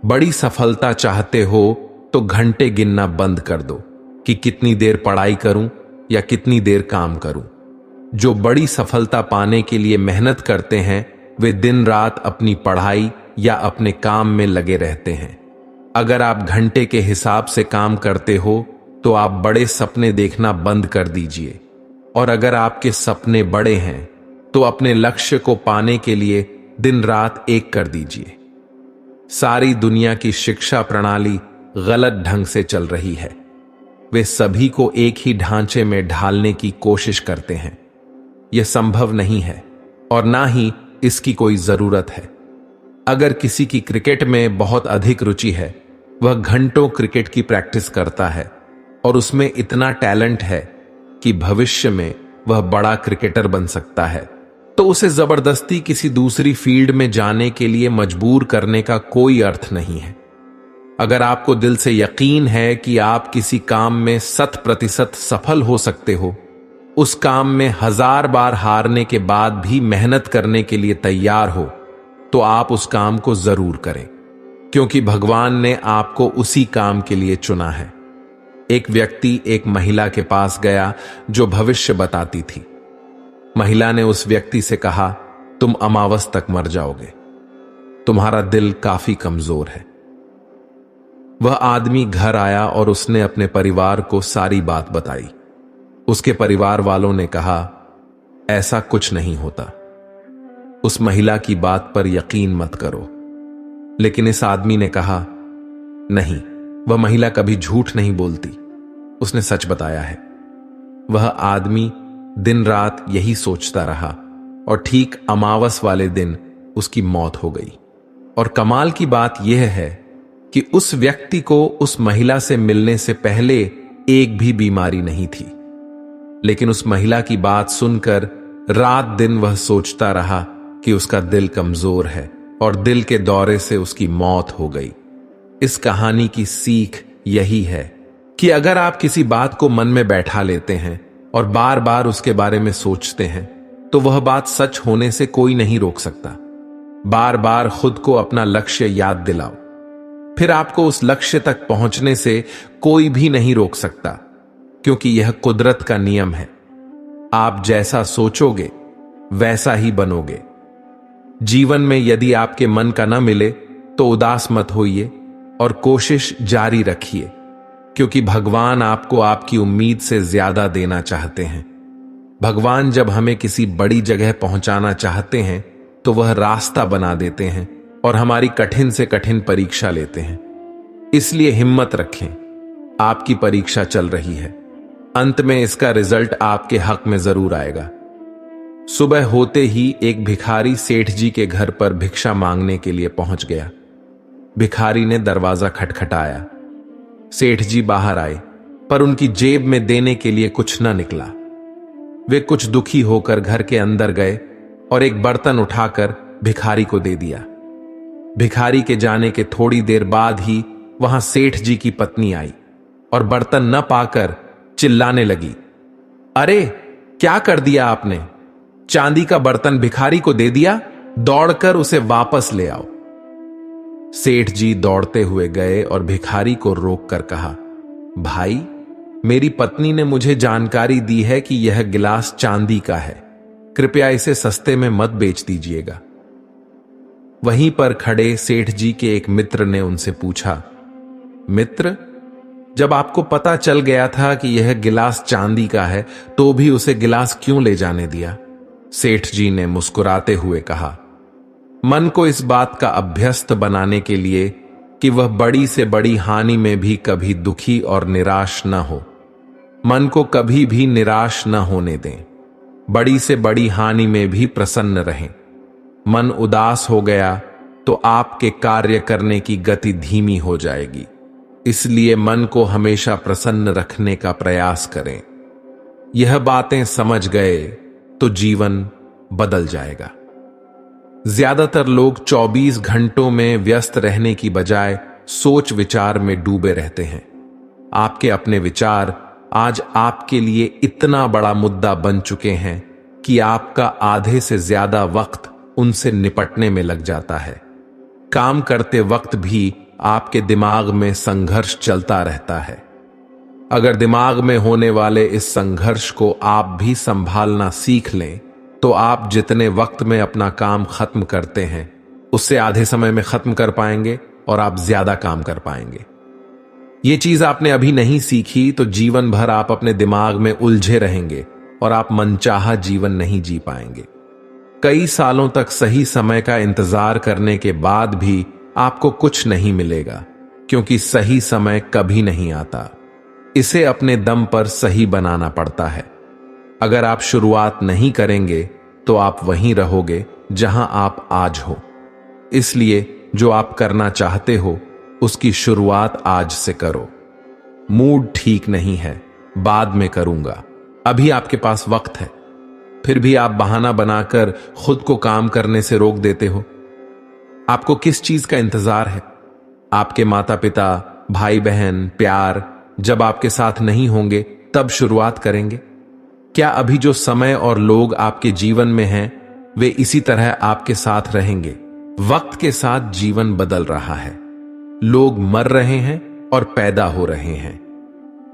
बड़ी सफलता चाहते हो तो घंटे गिनना बंद कर दो कि कितनी देर पढ़ाई करूं या कितनी देर काम करूं। जो बड़ी सफलता पाने के लिए मेहनत करते हैं, वे दिन रात अपनी पढ़ाई या अपने काम में लगे रहते हैं। अगर आप घंटे के हिसाब से काम करते हो तो आप बड़े सपने देखना बंद कर दीजिए। और अगर आपके सपने बड़े हैं तो अपने लक्ष्य को पाने के लिए दिन रात एक कर दीजिए। सारी दुनिया की शिक्षा प्रणाली गलत ढंग से चल रही है। वे सभी को एक ही ढांचे में ढालने की कोशिश करते हैं। यह संभव नहीं है और ना ही इसकी कोई जरूरत है। अगर किसी की क्रिकेट में बहुत अधिक रुचि है, वह घंटों क्रिकेट की प्रैक्टिस करता है और उसमें इतना टैलेंट है कि भविष्य में वह बड़ा क्रिकेटर बन सकता है, तो उसे जबरदस्ती किसी दूसरी फील्ड में जाने के लिए मजबूर करने का कोई अर्थ नहीं है। अगर आपको दिल से यकीन है कि आप किसी काम में 100% सफल हो सकते हो, उस काम में 1000 बार हारने के बाद भी मेहनत करने के लिए तैयार हो, तो आप उस काम को जरूर करें, क्योंकि भगवान ने आपको उसी काम के लिए चुना है। एक व्यक्ति एक महिला के पास गया जो भविष्य बताती थी। महिला ने उस व्यक्ति से कहा, तुम अमावस तक मर जाओगे, तुम्हारा दिल काफी कमजोर है। वह आदमी घर आया और उसने अपने परिवार को सारी बात बताई। उसके परिवार वालों ने कहा, ऐसा कुछ नहीं होता, उस महिला की बात पर यकीन मत करो। लेकिन इस आदमी ने कहा, नहीं, वह महिला कभी झूठ नहीं बोलती, उसने सच बताया है। वह आदमी दिन रात यही सोचता रहा और ठीक अमावस वाले दिन उसकी मौत हो गई। और कमाल की बात यह है कि उस व्यक्ति को उस महिला से मिलने से पहले एक भी बीमारी नहीं थी, लेकिन उस महिला की बात सुनकर रात दिन वह सोचता रहा कि उसका दिल कमजोर है और दिल के दौरे से उसकी मौत हो गई। इस कहानी की सीख यही है कि अगर आप किसी बात को मन में बैठा लेते हैं और बार बार उसके बारे में सोचते हैं तो वह बात सच होने से कोई नहीं रोक सकता। बार बार खुद को अपना लक्ष्य याद दिलाओ, फिर आपको उस लक्ष्य तक पहुंचने से कोई भी नहीं रोक सकता, क्योंकि यह कुदरत का नियम है। आप जैसा सोचोगे वैसा ही बनोगे। जीवन में यदि आपके मन का न मिले तो उदास मत होइए और कोशिश जारी रखिए, क्योंकि भगवान आपको आपकी उम्मीद से ज्यादा देना चाहते हैं। भगवान जब हमें किसी बड़ी जगह पहुंचाना चाहते हैं तो वह रास्ता बना देते हैं और हमारी कठिन से कठिन परीक्षा लेते हैं। इसलिए हिम्मत रखें, आपकी परीक्षा चल रही है। अंत में इसका रिजल्ट आपके हक में जरूर आएगा। सुबह होते ही एक भिखारी सेठ जी के घर पर भिक्षा मांगने के लिए पहुंच गया। भिखारी ने दरवाजा खटखटाया। सेठ जी बाहर आए, पर उनकी जेब में देने के लिए कुछ न निकला। वे कुछ दुखी होकर घर के अंदर गए और एक बर्तन उठाकर भिखारी को दे दिया। भिखारी के जाने के थोड़ी देर बाद ही वहां सेठ जी की पत्नी आई और बर्तन न पाकर चिल्लाने लगी, अरे क्या कर दिया आपने? चांदी का बर्तन भिखारी को दे दिया, दौड़कर उसे वापस ले आओ। सेठ जी दौड़ते हुए गए और भिखारी को रोककर कहा, भाई, मेरी पत्नी ने मुझे जानकारी दी है कि यह गिलास चांदी का है, कृपया इसे सस्ते में मत बेच दीजिएगा। वहीं पर खड़े सेठ जी के एक मित्र ने उनसे पूछा, मित्र, जब आपको पता चल गया था कि यह गिलास चांदी का है तो भी उसे गिलास क्यों ले जाने दिया? सेठ जी ने मुस्कुराते हुए कहा, मन को इस बात का अभ्यस्त बनाने के लिए कि वह बड़ी से बड़ी हानि में भी कभी दुखी और निराश न हो। मन को कभी भी निराश न होने दें। बड़ी से बड़ी हानि में भी प्रसन्न रहें। मन उदास हो गया तो आपके कार्य करने की गति धीमी हो जाएगी। इसलिए मन को हमेशा प्रसन्न रखने का प्रयास करें। यह बातें समझ गए तो जीवन बदल जाएगा। ज्यादातर लोग 24 घंटों में व्यस्त रहने की बजाय सोच विचार में डूबे रहते हैं। आपके अपने विचार आज आपके लिए इतना बड़ा मुद्दा बन चुके हैं कि आपका आधे से ज्यादा वक्त उनसे निपटने में लग जाता है। काम करते वक्त भी आपके दिमाग में संघर्ष चलता रहता है। अगर दिमाग में होने वाले इस संघर्ष को आप भी संभालना सीख लें तो आप जितने वक्त में अपना काम खत्म करते हैं उससे आधे समय में खत्म कर पाएंगे और आप ज्यादा काम कर पाएंगे। ये चीज आपने अभी नहीं सीखी तो जीवन भर आप अपने दिमाग में उलझे रहेंगे और आप मनचाहा जीवन नहीं जी पाएंगे। कई सालों तक सही समय का इंतजार करने के बाद भी आपको कुछ नहीं मिलेगा, क्योंकि सही समय कभी नहीं आता। इसे अपने दम पर सही बनाना पड़ता है। अगर आप शुरुआत नहीं करेंगे तो आप वहीं रहोगे जहां आप आज हो। इसलिए जो आप करना चाहते हो उसकी शुरुआत आज से करो। मूड ठीक नहीं है, बाद में करूंगा, अभी आपके पास वक्त है, फिर भी आप बहाना बनाकर खुद को काम करने से रोक देते हो। आपको किस चीज का इंतजार है? आपके माता पिता, भाई बहन, प्यार जब आपके साथ नहीं होंगे तब शुरुआत करेंगे। क्या अभी जो समय और लोग आपके जीवन में हैं वे इसी तरह आपके साथ रहेंगे? वक्त के साथ जीवन बदल रहा है। लोग मर रहे हैं और पैदा हो रहे हैं।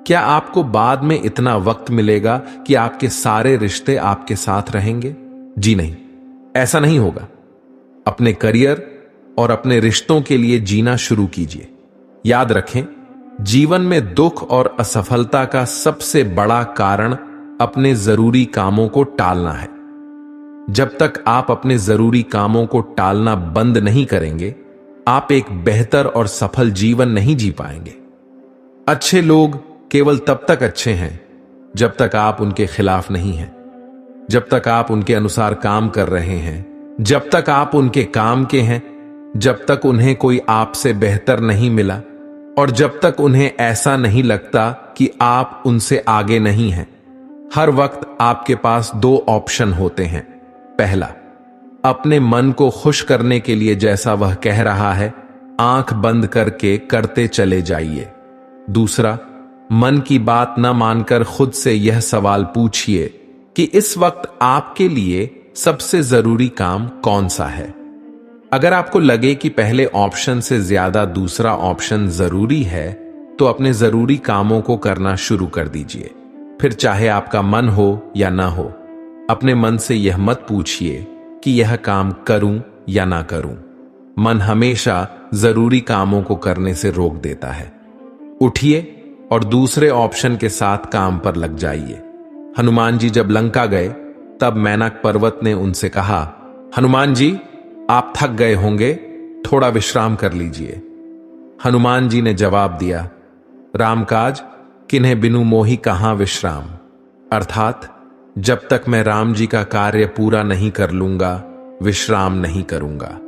क्या आपको बाद में इतना वक्त मिलेगा कि आपके सारे रिश्ते आपके साथ रहेंगे? जी नहीं, ऐसा नहीं होगा। अपने करियर और अपने रिश्तों के लिए जीना शुरू कीजिए। याद रखें, जीवन में दुख और असफलता का सबसे बड़ा कारण अपने जरूरी कामों को टालना है। जब तक आप अपने जरूरी कामों को टालना बंद नहीं करेंगे, आप एक बेहतर और सफल जीवन नहीं जी पाएंगे। अच्छे लोग केवल तब तक अच्छे हैं जब तक आप उनके खिलाफ नहीं हैं, जब तक आप उनके अनुसार काम कर रहे हैं, जब तक आप उनके काम के हैं, जब तक उन्हें कोई आपसे बेहतर नहीं मिला और जब तक उन्हें ऐसा नहीं लगता कि आप उनसे आगे नहीं हैं। हर वक्त आपके पास दो ऑप्शन होते हैं। पहला, अपने मन को खुश करने के लिए जैसा वह कह रहा है, आंख बंद करके करते चले जाइए। दूसरा, मन की बात न मानकर खुद से यह सवाल पूछिए कि इस वक्त आपके लिए सबसे जरूरी काम कौन सा है। अगर आपको लगे कि पहले ऑप्शन से ज्यादा दूसरा ऑप्शन जरूरी है, तो अपने जरूरी कामों को करना शुरू कर दीजिए। फिर चाहे आपका मन हो या ना हो, अपने मन से यह मत पूछिए कि यह काम करूं या ना करूं। मन हमेशा जरूरी कामों को करने से रोक देता है। उठिए और दूसरे ऑप्शन के साथ काम पर लग जाइए। हनुमान जी जब लंका गए, तब मैनक पर्वत ने उनसे कहा, हनुमान जी, आप थक गए होंगे, थोड़ा विश्राम कर लीजिए। हनुमान जी ने जवाब दिया, रामकाज किन्हें बिनु मोही कहां विश्राम। अर्थात जब तक मैं राम जी का कार्य पूरा नहीं कर लूंगा, विश्राम नहीं करूंगा।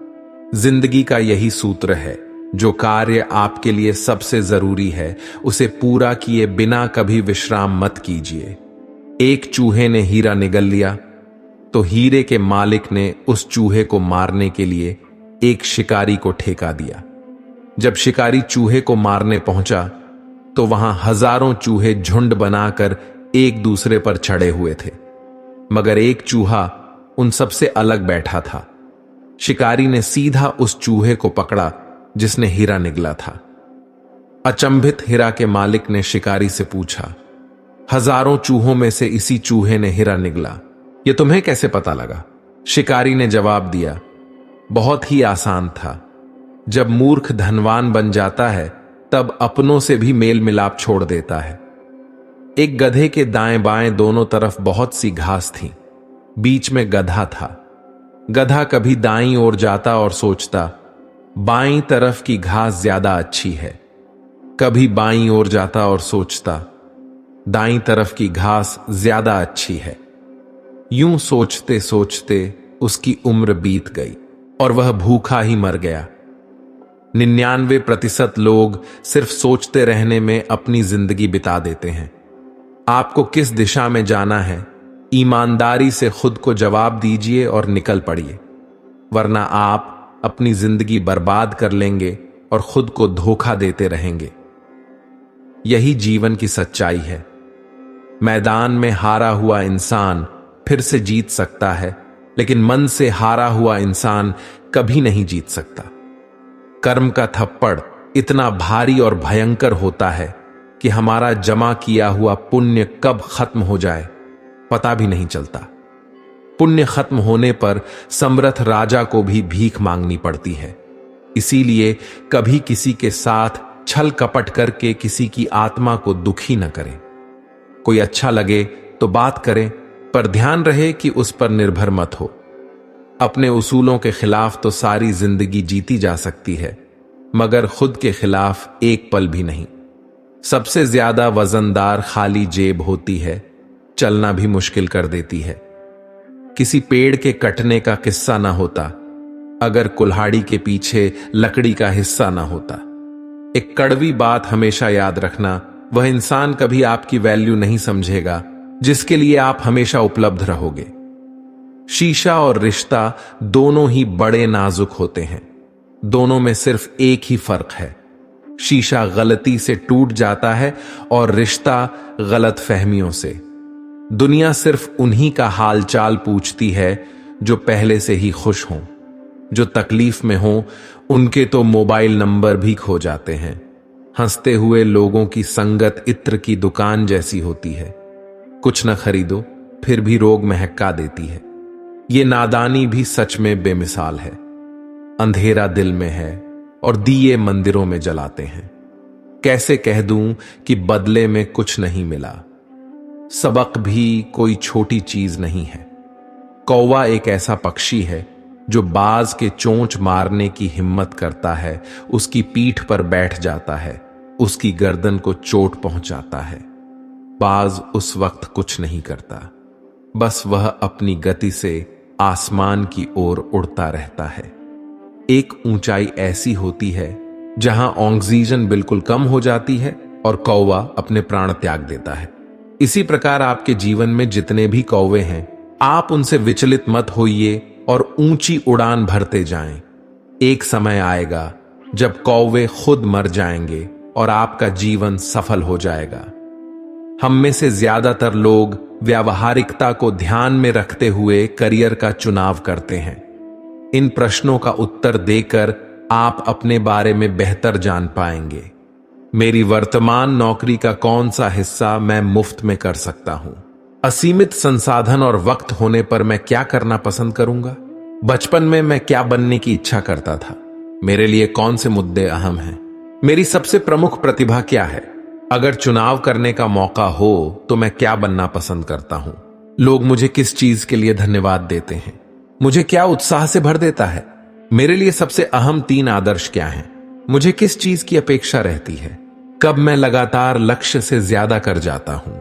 जिंदगी का यही सूत्र है, जो कार्य आपके लिए सबसे जरूरी है, उसे पूरा किए बिना कभी विश्राम मत कीजिए। एक चूहे ने हीरा निगल लिया, तो हीरे के मालिक ने उस चूहे को मारने के लिए एक शिकारी को ठेका दिया। जब शिकारी चूहे को मारने पहुंचा, तो वहां हजारों चूहे झुंड बनाकर एक दूसरे पर चढ़े हुए थे, मगर एक चूहा उन सबसे अलग बैठा था। शिकारी ने सीधा उस चूहे को पकड़ा जिसने हीरा निगला था। अचंभित हीरा के मालिक ने शिकारी से पूछा, हजारों चूहों में से इसी चूहे ने हीरा निगला, यह तुम्हें कैसे पता लगा? शिकारी ने जवाब दिया, बहुत ही आसान था। जब मूर्ख धनवान बन जाता है, तब अपनों से भी मेल मिलाप छोड़ देता है। एक गधे के दाएं बाएं दोनों तरफ बहुत सी घास थी, बीच में गधा था। गधा कभी दाईं ओर जाता और सोचता, बाईं तरफ की घास ज्यादा अच्छी है। कभी बाईं ओर जाता और सोचता, दाईं तरफ की घास ज्यादा अच्छी है। यूं सोचते सोचते उसकी उम्र बीत गई और वह भूखा ही मर गया। 99% लोग सिर्फ सोचते रहने में अपनी जिंदगी बिता देते हैं। आपको किस दिशा में जाना है, ईमानदारी से खुद को जवाब दीजिए और निकल पड़िए, वरना आप अपनी जिंदगी बर्बाद कर लेंगे और खुद को धोखा देते रहेंगे। यही जीवन की सच्चाई है। मैदान में हारा हुआ इंसान फिर से जीत सकता है, लेकिन मन से हारा हुआ इंसान कभी नहीं जीत सकता। कर्म का थप्पड़ इतना भारी और भयंकर होता है कि हमारा जमा किया हुआ पुण्य कब खत्म हो जाए पता भी नहीं चलता। पुण्य खत्म होने पर समर्थ राजा को भी भीख मांगनी पड़ती है। इसीलिए कभी किसी के साथ छल कपट करके किसी की आत्मा को दुखी न करें। कोई अच्छा लगे तो बात करें, पर ध्यान रहे कि उस पर निर्भर मत हो। अपने उसूलों के खिलाफ तो सारी जिंदगी जीती जा सकती है, मगर खुद के खिलाफ एक पल भी नहीं। सबसे ज्यादा वजनदार खाली जेब होती है, चलना भी मुश्किल कर देती है। किसी पेड़ के कटने का किस्सा ना होता अगर कुल्हाड़ी के पीछे लकड़ी का हिस्सा ना होता। एक कड़वी बात हमेशा याद रखना, वह इंसान कभी आपकी वैल्यू नहीं समझेगा जिसके लिए आप हमेशा उपलब्ध रहोगे। शीशा और रिश्ता दोनों ही बड़े नाजुक होते हैं। दोनों में सिर्फ एक ही फर्क है, शीशा गलती से टूट जाता है और रिश्ता गलत फहमियों से। दुनिया सिर्फ उन्हीं का हालचाल पूछती है जो पहले से ही खुश हों। जो तकलीफ में हों उनके तो मोबाइल नंबर भी खो जाते हैं। हंसते हुए लोगों की संगत इत्र की दुकान जैसी होती है, कुछ न खरीदो फिर भी रोग महका देती है। ये नादानी भी सच में बेमिसाल है। अंधेरा दिल में है और दिए मंदिरों में जलाते हैं। कैसे कह दूं कि बदले में कुछ नहीं मिला। सबक भी कोई छोटी चीज नहीं है। कौवा एक ऐसा पक्षी है जो बाज के चोंच मारने की हिम्मत करता है, उसकी पीठ पर बैठ जाता है, उसकी गर्दन को चोट पहुंचाता है। बाज उस वक्त कुछ नहीं करता, बस वह अपनी गति से आसमान की ओर उड़ता रहता है। एक ऊंचाई ऐसी होती है जहां ऑक्सीजन बिल्कुल कम हो जाती है और कौवा अपने प्राण त्याग देता है। इसी प्रकार आपके जीवन में जितने भी कौवे हैं, आप उनसे विचलित मत होइए और ऊंची उड़ान भरते जाएं। एक समय आएगा जब कौवे खुद मर जाएंगे और आपका जीवन सफल हो जाएगा। हम में से ज्यादातर लोग व्यावहारिकता को ध्यान में रखते हुए करियर का चुनाव करते हैं। इन प्रश्नों का उत्तर देकर आप अपने बारे में बेहतर जान पाएंगे। मेरी वर्तमान नौकरी का कौन सा हिस्सा मैं मुफ्त में कर सकता हूं? असीमित संसाधन और वक्त होने पर मैं क्या करना पसंद करूंगा? बचपन में मैं क्या बनने की इच्छा करता था? मेरे लिए कौन से मुद्दे अहम हैं? मेरी सबसे प्रमुख प्रतिभा क्या है? अगर चुनाव करने का मौका हो तो मैं क्या बनना पसंद करता हूं? लोग मुझे किस चीज के लिए धन्यवाद देते हैं? मुझे क्या उत्साह से भर देता है? मेरे लिए सबसे अहम 3 आदर्श क्या हैं? मुझे किस चीज की अपेक्षा रहती है? कब मैं लगातार लक्ष्य से ज्यादा कर जाता हूं?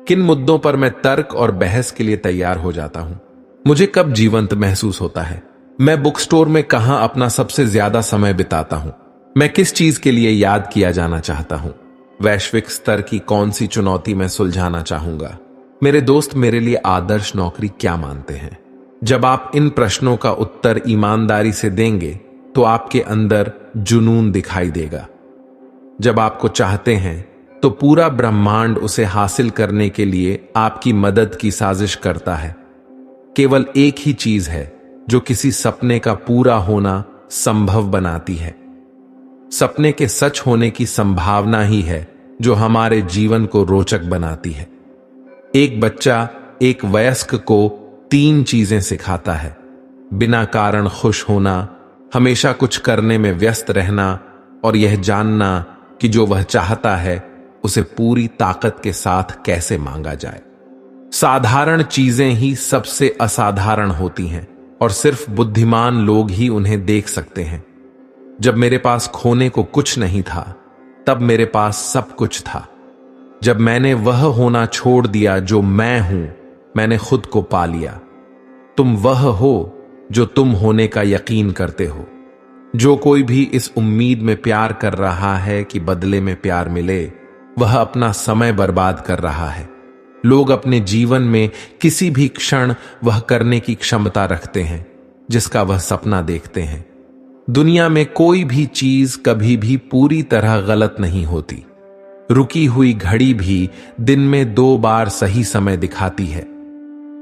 किन मुद्दों पर मैं तर्क और बहस के लिए तैयार हो जाता हूं? मुझे कब जीवंत महसूस होता है? मैं बुक स्टोर में कहां अपना सबसे ज्यादा समय बिताता हूं? मैं किस चीज के लिए याद किया जाना चाहता हूं? वैश्विक स्तर की कौन सी चुनौती मैं सुलझाना चाहूंगा? मेरे दोस्त मेरे लिए आदर्श नौकरी क्या मानते हैं? जब आप इन प्रश्नों का उत्तर ईमानदारी से देंगे तो आपके अंदर जुनून दिखाई देगा। जब आपको चाहते हैं तो पूरा ब्रह्मांड उसे हासिल करने के लिए आपकी मदद की साजिश करता है। केवल एक ही चीज है जो किसी सपने का पूरा होना संभव बनाती है। सपने के सच होने की संभावना ही है जो हमारे जीवन को रोचक बनाती है। एक बच्चा एक वयस्क को 3 चीजें सिखाता है: बिना कारण खुश होना, हमेशा कुछ करने में व्यस्त रहना और यह जानना कि जो वह चाहता है उसे पूरी ताकत के साथ कैसे मांगा जाए। साधारण चीजें ही सबसे असाधारण होती हैं और सिर्फ बुद्धिमान लोग ही उन्हें देख सकते हैं। जब मेरे पास खोने को कुछ नहीं था, तब मेरे पास सब कुछ था। जब मैंने वह होना छोड़ दिया जो मैं हूं, मैंने खुद को पा लिया। तुम वह हो जो तुम होने का यकीन करते हो। जो कोई भी इस उम्मीद में प्यार कर रहा है कि बदले में प्यार मिले, वह अपना समय बर्बाद कर रहा है। लोग अपने जीवन में किसी भी क्षण वह करने की क्षमता रखते हैं जिसका वह सपना देखते हैं। दुनिया में कोई भी चीज कभी भी पूरी तरह गलत नहीं होती। रुकी हुई घड़ी भी दिन में 2 बार सही समय दिखाती है।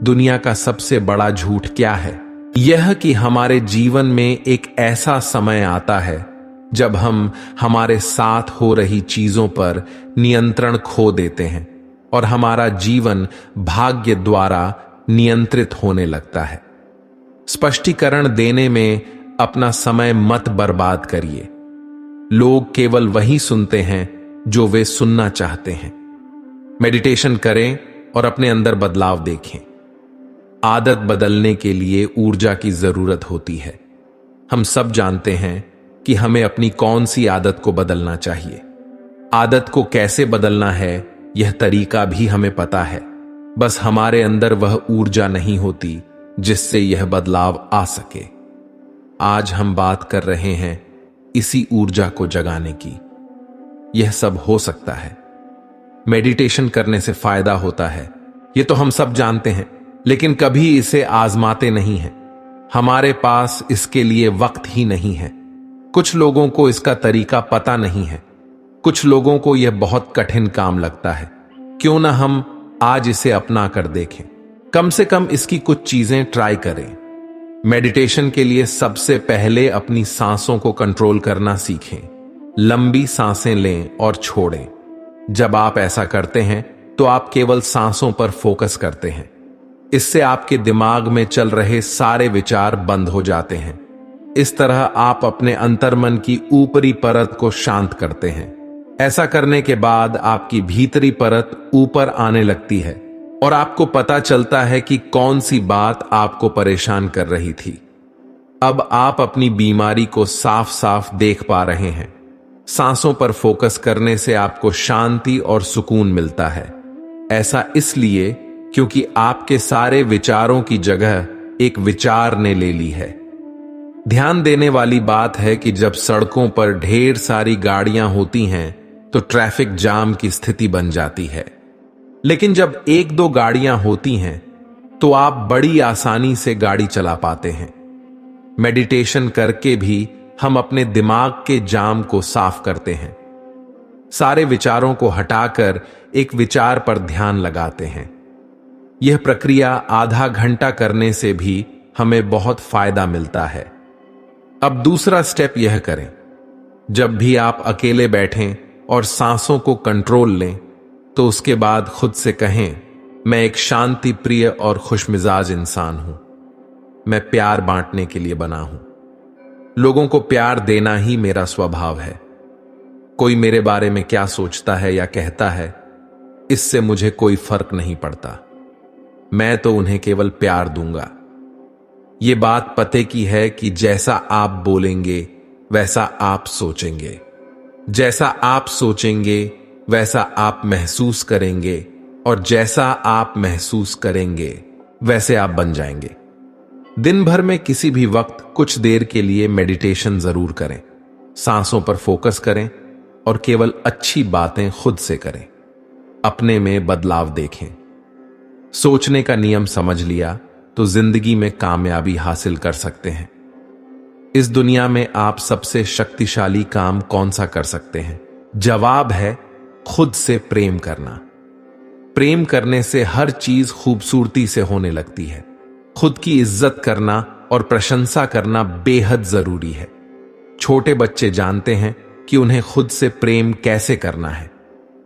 दुनिया का सबसे बड़ा झूठ क्या है? यह कि हमारे जीवन में एक ऐसा समय आता है जब हम हमारे साथ हो रही चीजों पर नियंत्रण खो देते हैं और हमारा जीवन भाग्य द्वारा नियंत्रित होने लगता है। स्पष्टीकरण देने में अपना समय मत बर्बाद करिए। लोग केवल वही सुनते हैं जो वे सुनना चाहते हैं। मेडिटेशन करें और अपने अंदर बदलाव देखें। आदत बदलने के लिए ऊर्जा की जरूरत होती है। हम सब जानते हैं कि हमें अपनी कौन सी आदत को बदलना चाहिए। आदत को कैसे बदलना है यह तरीका भी हमें पता है, बस हमारे अंदर वह ऊर्जा नहीं होती जिससे यह बदलाव आ सके। आज हम बात कर रहे हैं इसी ऊर्जा को जगाने की। यह सब हो सकता है। मेडिटेशन करने से फायदा होता है, यह तो हम सब जानते हैं, लेकिन कभी इसे आजमाते नहीं हैं। हमारे पास इसके लिए वक्त ही नहीं है। कुछ लोगों को इसका तरीका पता नहीं है। कुछ लोगों को यह बहुत कठिन काम लगता है। क्यों ना हम आज इसे अपना कर देखें। कम से कम इसकी कुछ चीजें ट्राई करें। मेडिटेशन के लिए सबसे पहले अपनी सांसों को कंट्रोल करना सीखें। लंबी सांसें लें और छोड़ें। जब आप ऐसा करते हैं तो आप केवल सांसों पर फोकस करते हैं। इससे आपके दिमाग में चल रहे सारे विचार बंद हो जाते हैं। इस तरह आप अपने अंतर्मन की ऊपरी परत को शांत करते हैं। ऐसा करने के बाद आपकी भीतरी परत ऊपर आने लगती है और आपको पता चलता है कि कौन सी बात आपको परेशान कर रही थी। अब आप अपनी बीमारी को साफ साफ देख पा रहे हैं। सांसों पर फोकस करने से आपको शांति और सुकून मिलता है। ऐसा इसलिए क्योंकि आपके सारे विचारों की जगह एक विचार ने ले ली है। ध्यान देने वाली बात है कि जब सड़कों पर ढेर सारी गाड़ियां होती हैं तो ट्रैफिक जाम की स्थिति बन जाती है। लेकिन जब 1-2 गाड़ियां होती हैं तो आप बड़ी आसानी से गाड़ी चला पाते हैं। मेडिटेशन करके भी हम अपने दिमाग के जाम को साफ करते हैं। सारे विचारों को हटाकर एक विचार पर ध्यान लगाते हैं। यह प्रक्रिया आधा घंटा करने से भी हमें बहुत फायदा मिलता है। अब दूसरा स्टेप यह करें, जब भी आप अकेले बैठें और सांसों को कंट्रोल लें, तो उसके बाद खुद से कहें, मैं एक शांति प्रिय और खुशमिजाज इंसान हूं। मैं प्यार बांटने के लिए बना हूं। लोगों को प्यार देना ही मेरा स्वभाव है। कोई मेरे बारे में क्या सोचता है या कहता है, इससे मुझे कोई फर्क नहीं पड़ता। मैं तो उन्हें केवल प्यार दूंगा। ये बात पते की है कि जैसा आप बोलेंगे वैसा आप सोचेंगे, जैसा आप सोचेंगे वैसा आप महसूस करेंगे, और जैसा आप महसूस करेंगे वैसे आप बन जाएंगे। दिन भर में किसी भी वक्त कुछ देर के लिए मेडिटेशन जरूर करें। सांसों पर फोकस करें और केवल अच्छी बातें खुद से करें। अपने में बदलाव देखें। सोचने का नियम समझ लिया तो जिंदगी में कामयाबी हासिल कर सकते हैं। इस दुनिया में आप सबसे शक्तिशाली काम कौन सा कर सकते हैं? जवाब है खुद से प्रेम करना। प्रेम करने से हर चीज खूबसूरती से होने लगती है। खुद की इज्जत करना और प्रशंसा करना बेहद जरूरी है। छोटे बच्चे जानते हैं कि उन्हें खुद से प्रेम कैसे करना है।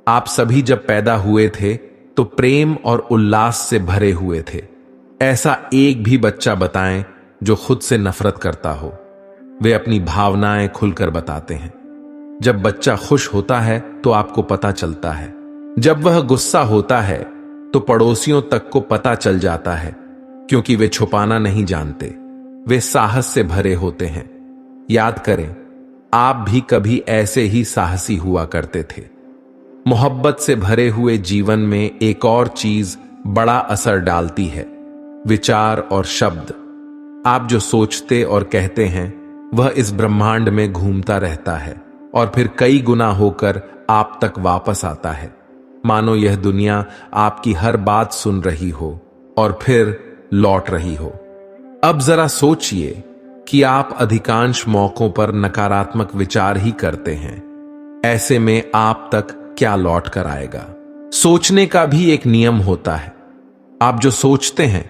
आप सभी जब पैदा हुए थे तो प्रेम और उल्लास से भरे हुए थे। ऐसा एक भी बच्चा बताएं जो खुद से नफरत करता हो। वे अपनी भावनाएं खुलकर बताते हैं। जब बच्चा खुश होता है तो आपको पता चलता है। जब वह गुस्सा होता है तो पड़ोसियों तक को पता चल जाता है, क्योंकि वे छुपाना नहीं जानते। वे साहस से भरे होते हैं। याद करें, आप भी कभी ऐसे ही साहसी हुआ करते थे। मोहब्बत से भरे हुए जीवन में एक और चीज बड़ा असर डालती है, विचार और शब्द। आप जो सोचते और कहते हैं वह इस ब्रह्मांड में घूमता रहता है और फिर कई गुना होकर आप तक वापस आता है। मानो यह दुनिया आपकी हर बात सुन रही हो और फिर लौट रही हो। अब जरा सोचिए कि आप अधिकांश मौकों पर नकारात्मक विचार ही करते हैं। ऐसे में आप तक क्या लौट कर आएगा? सोचने का भी एक नियम होता है। आप जो सोचते हैं,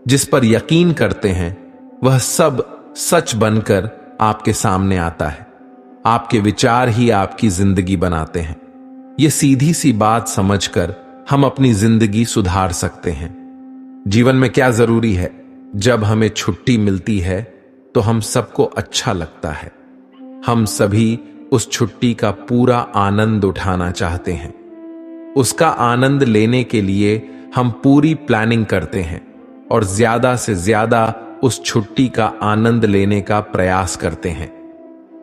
जिस पर यकीन करते हैं, वह सब सच बनकर आपके सामने आता है। आपके विचार ही आपकी जिंदगी बनाते हैं। यह सीधी सी बात समझकर हम अपनी जिंदगी सुधार सकते हैं। जीवन में क्या जरूरी है? जब हमें छुट्टी मिलती है तो हम सबको अच्छा लगता है। हम सभी उस छुट्टी का पूरा आनंद उठाना चाहते हैं। उसका आनंद लेने के लिए हम पूरी प्लानिंग करते हैं और ज्यादा से ज्यादा उस छुट्टी का आनंद लेने का प्रयास करते हैं।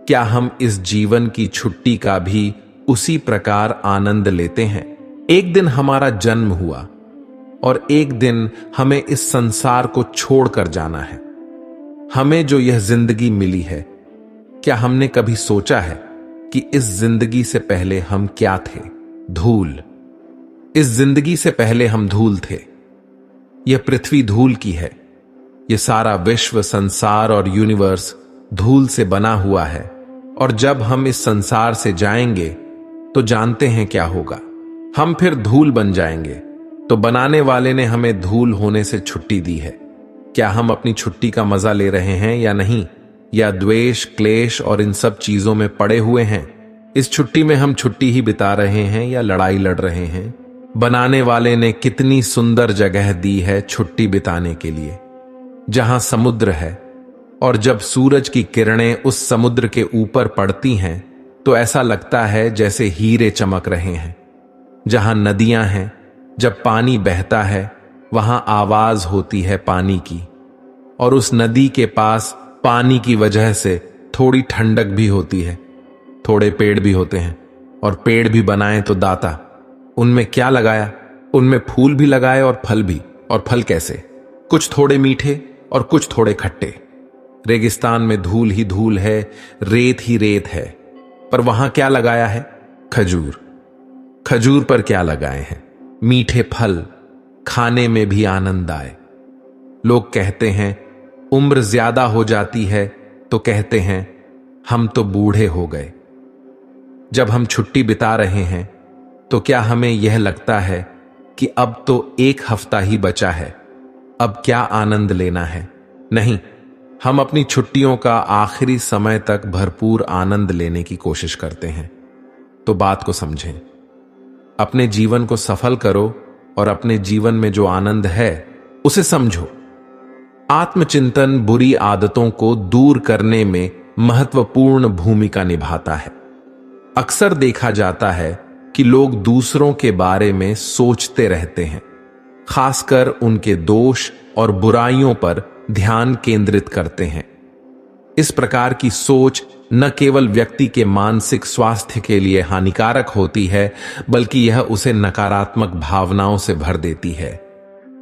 क्या हम इस जीवन की छुट्टी का भी उसी प्रकार आनंद लेते हैं? एक दिन हमारा जन्म हुआ और एक दिन हमें इस संसार को छोड़कर जाना है। हमें जो यह जिंदगी मिली है, क्या हमने कभी सोचा है कि इस जिंदगी से पहले हम क्या थे? धूल। इस जिंदगी से पहले हम धूल थे। यह पृथ्वी धूल की है। यह सारा विश्व, संसार और यूनिवर्स धूल से बना हुआ है। और जब हम इस संसार से जाएंगे तो जानते हैं क्या होगा? हम फिर धूल बन जाएंगे। तो बनाने वाले ने हमें धूल होने से छुट्टी दी है। क्या हम अपनी छुट्टी का मजा ले रहे हैं या नहीं? या द्वेष, क्लेश और इन सब चीजों में पड़े हुए हैं? इस छुट्टी में हम छुट्टी ही बिता रहे हैं या लड़ाई लड़ रहे हैं? बनाने वाले ने कितनी सुंदर जगह दी है छुट्टी बिताने के लिए, जहां समुद्र है, और जब सूरज की किरणें उस समुद्र के ऊपर पड़ती हैं तो ऐसा लगता है जैसे हीरे चमक रहे हैं। जहां नदियां हैं, जब पानी बहता है वहां आवाज होती है पानी की, और उस नदी के पास पानी की वजह से थोड़ी ठंडक भी होती है। थोड़े पेड़ भी होते हैं, और पेड़ भी बनाए तो दाता। उनमें क्या लगाया? उनमें फूल भी लगाए और फल भी। और फल कैसे? कुछ थोड़े मीठे और कुछ थोड़े खट्टे। रेगिस्तान में धूल ही धूल है, रेत ही रेत है, पर वहां क्या लगाया है? खजूर। खजूर पर क्या लगाए हैं? मीठे फल, खाने में भी आनंद आए। लोग कहते हैं उम्र ज्यादा हो जाती है तो कहते हैं हम तो बूढ़े हो गए। जब हम छुट्टी बिता रहे हैं तो क्या हमें यह लगता है कि अब तो 1 हफ्ता ही बचा है, अब क्या आनंद लेना है? नहीं, हम अपनी छुट्टियों का आखिरी समय तक भरपूर आनंद लेने की कोशिश करते हैं। तो बात को समझें, अपने जीवन को सफल करो और अपने जीवन में जो आनंद है उसे समझो। आत्मचिंतन बुरी आदतों को दूर करने में महत्वपूर्ण भूमिका निभाता है। अक्सर देखा जाता है कि लोग दूसरों के बारे में सोचते रहते हैं, खासकर उनके दोष और बुराइयों पर ध्यान केंद्रित करते हैं। इस प्रकार की सोच न केवल व्यक्ति के मानसिक स्वास्थ्य के लिए हानिकारक होती है, बल्कि यह उसे नकारात्मक भावनाओं से भर देती है।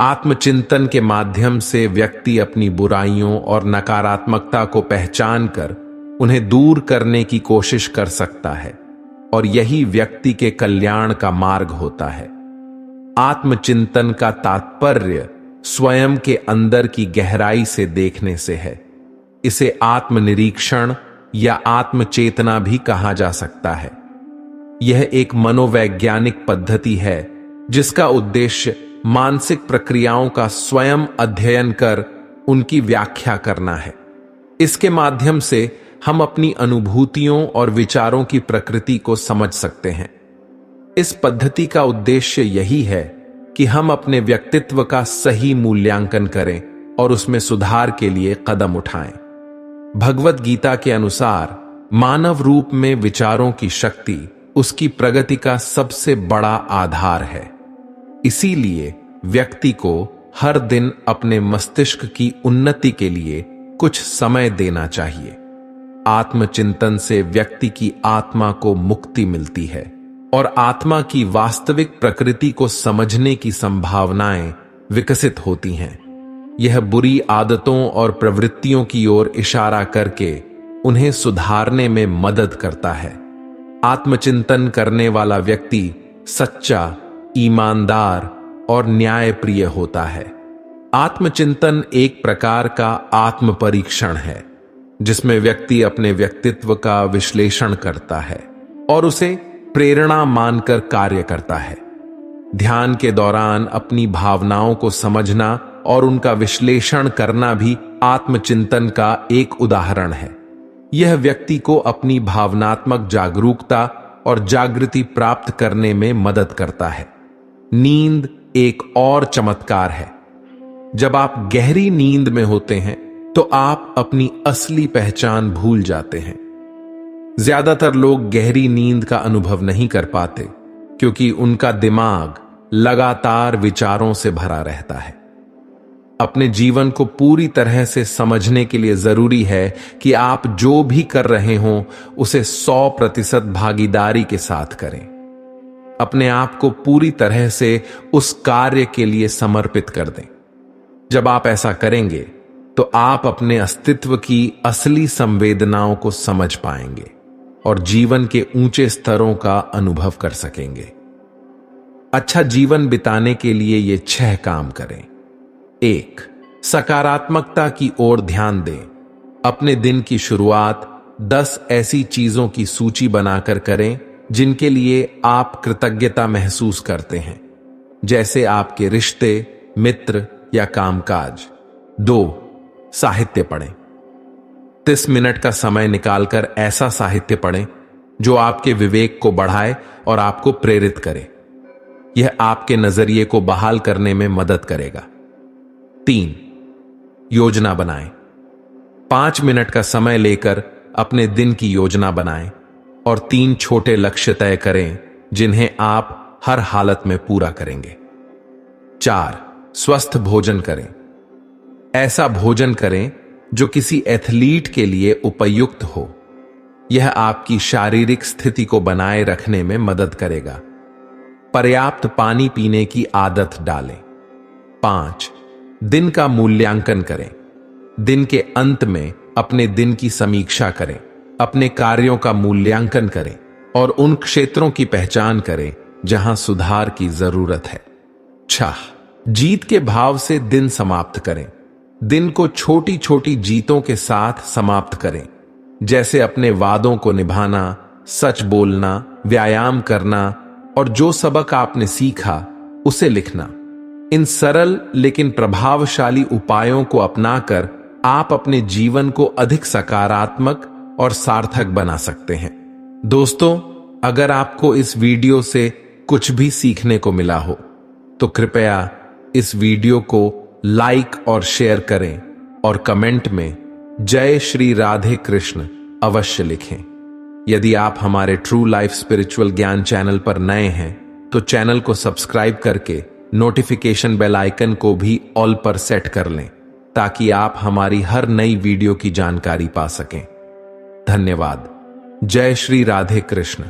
आत्मचिंतन के माध्यम से व्यक्ति अपनी बुराइयों और नकारात्मकता को पहचान कर उन्हें दूर करने की कोशिश कर सकता है, और यही व्यक्ति के कल्याण का मार्ग होता है। आत्मचिंतन का तात्पर्य स्वयं के अंदर की गहराई से देखने से है। इसे आत्मनिरीक्षण या आत्मचेतना भी कहा जा सकता है। यह एक मनोवैज्ञानिक पद्धति है जिसका उद्देश्य मानसिक प्रक्रियाओं का स्वयं अध्ययन कर उनकी व्याख्या करना है। इसके माध्यम से हम अपनी अनुभूतियों और विचारों की प्रकृति को समझ सकते हैं। इस पद्धति का उद्देश्य यही है कि हम अपने व्यक्तित्व का सही मूल्यांकन करें और उसमें सुधार के लिए कदम उठाएं। भगवत गीता के अनुसार मानव रूप में विचारों की शक्ति उसकी प्रगति का सबसे बड़ा आधार है। इसीलिए व्यक्ति को हर दिन अपने मस्तिष्क की उन्नति के लिए कुछ समय देना चाहिए। आत्मचिंतन से व्यक्ति की आत्मा को मुक्ति मिलती है और आत्मा की वास्तविक प्रकृति को समझने की संभावनाएं विकसित होती हैं। यह बुरी आदतों और प्रवृत्तियों की ओर इशारा करके उन्हें सुधारने में मदद करता है। आत्मचिंतन करने वाला व्यक्ति सच्चा, ईमानदार और न्यायप्रिय होता है। आत्मचिंतन एक प्रकार का आत्म परीक्षण है जिसमें व्यक्ति अपने व्यक्तित्व का विश्लेषण करता है और उसे प्रेरणा मानकर कार्य करता है। ध्यान के दौरान अपनी भावनाओं को समझना और उनका विश्लेषण करना भी आत्मचिंतन का एक उदाहरण है। यह व्यक्ति को अपनी भावनात्मक जागरूकता और जागृति प्राप्त करने में मदद करता है। नींद एक और चमत्कार है। जब आप गहरी नींद में होते हैं तो आप अपनी असली पहचान भूल जाते हैं। ज्यादातर लोग गहरी नींद का अनुभव नहीं कर पाते क्योंकि उनका दिमाग लगातार विचारों से भरा रहता है। अपने जीवन को पूरी तरह से समझने के लिए जरूरी है कि आप जो भी कर रहे हों उसे 100% भागीदारी के साथ करें। अपने आप को पूरी तरह से उस कार्य के लिए समर्पित कर दें। जब आप ऐसा करेंगे तो आप अपने अस्तित्व की असली संवेदनाओं को समझ पाएंगे और जीवन के ऊंचे स्तरों का अनुभव कर सकेंगे। अच्छा जीवन बिताने के लिए ये 6 काम करें। 1. सकारात्मकता की ओर ध्यान दें। अपने दिन की शुरुआत 10 ऐसी चीजों की सूची बनाकर करें जिनके लिए आप कृतज्ञता महसूस करते हैं, जैसे आपके रिश्ते, मित्र या कामकाज। 2. साहित्य पढ़ें। 30 मिनट का समय निकालकर ऐसा साहित्य पढ़ें जो आपके विवेक को बढ़ाए और आपको प्रेरित करे। यह आपके नजरिए को बहाल करने में मदद करेगा। 3. योजना बनाएं। 5 मिनट का समय लेकर अपने दिन की योजना बनाएं और 3 छोटे लक्ष्य तय करें जिन्हें आप हर हालत में पूरा करेंगे। 4. स्वस्थ भोजन करें। ऐसा भोजन करें जो किसी एथलीट के लिए उपयुक्त हो। यह आपकी शारीरिक स्थिति को बनाए रखने में मदद करेगा। पर्याप्त पानी पीने की आदत डालें। 5. दिन का मूल्यांकन करें। दिन के अंत में अपने दिन की समीक्षा करें, अपने कार्यों का मूल्यांकन करें और उन क्षेत्रों की पहचान करें जहां सुधार की जरूरत है। 6. जीत के भाव से दिन समाप्त करें। दिन को छोटी छोटी जीतों के साथ समाप्त करें, जैसे अपने वादों को निभाना, सच बोलना, व्यायाम करना और जो सबक आपने सीखा उसे लिखना। इन सरल लेकिन प्रभावशाली उपायों को अपनाकर आप अपने जीवन को अधिक सकारात्मक और सार्थक बना सकते हैं। दोस्तों, अगर आपको इस वीडियो से कुछ भी सीखने को मिला हो तो कृपया इस वीडियो को लाइक और शेयर करें और कमेंट में जय श्री राधे कृष्ण अवश्य लिखें। यदि आप हमारे ट्रू लाइफ स्पिरिचुअल ज्ञान चैनल पर नए हैं तो चैनल को सब्सक्राइब करके नोटिफिकेशन बेल आइकन को भी ऑल पर सेट कर लें, ताकि आप हमारी हर नई वीडियो की जानकारी पा सकें। धन्यवाद। जय श्री राधे कृष्ण।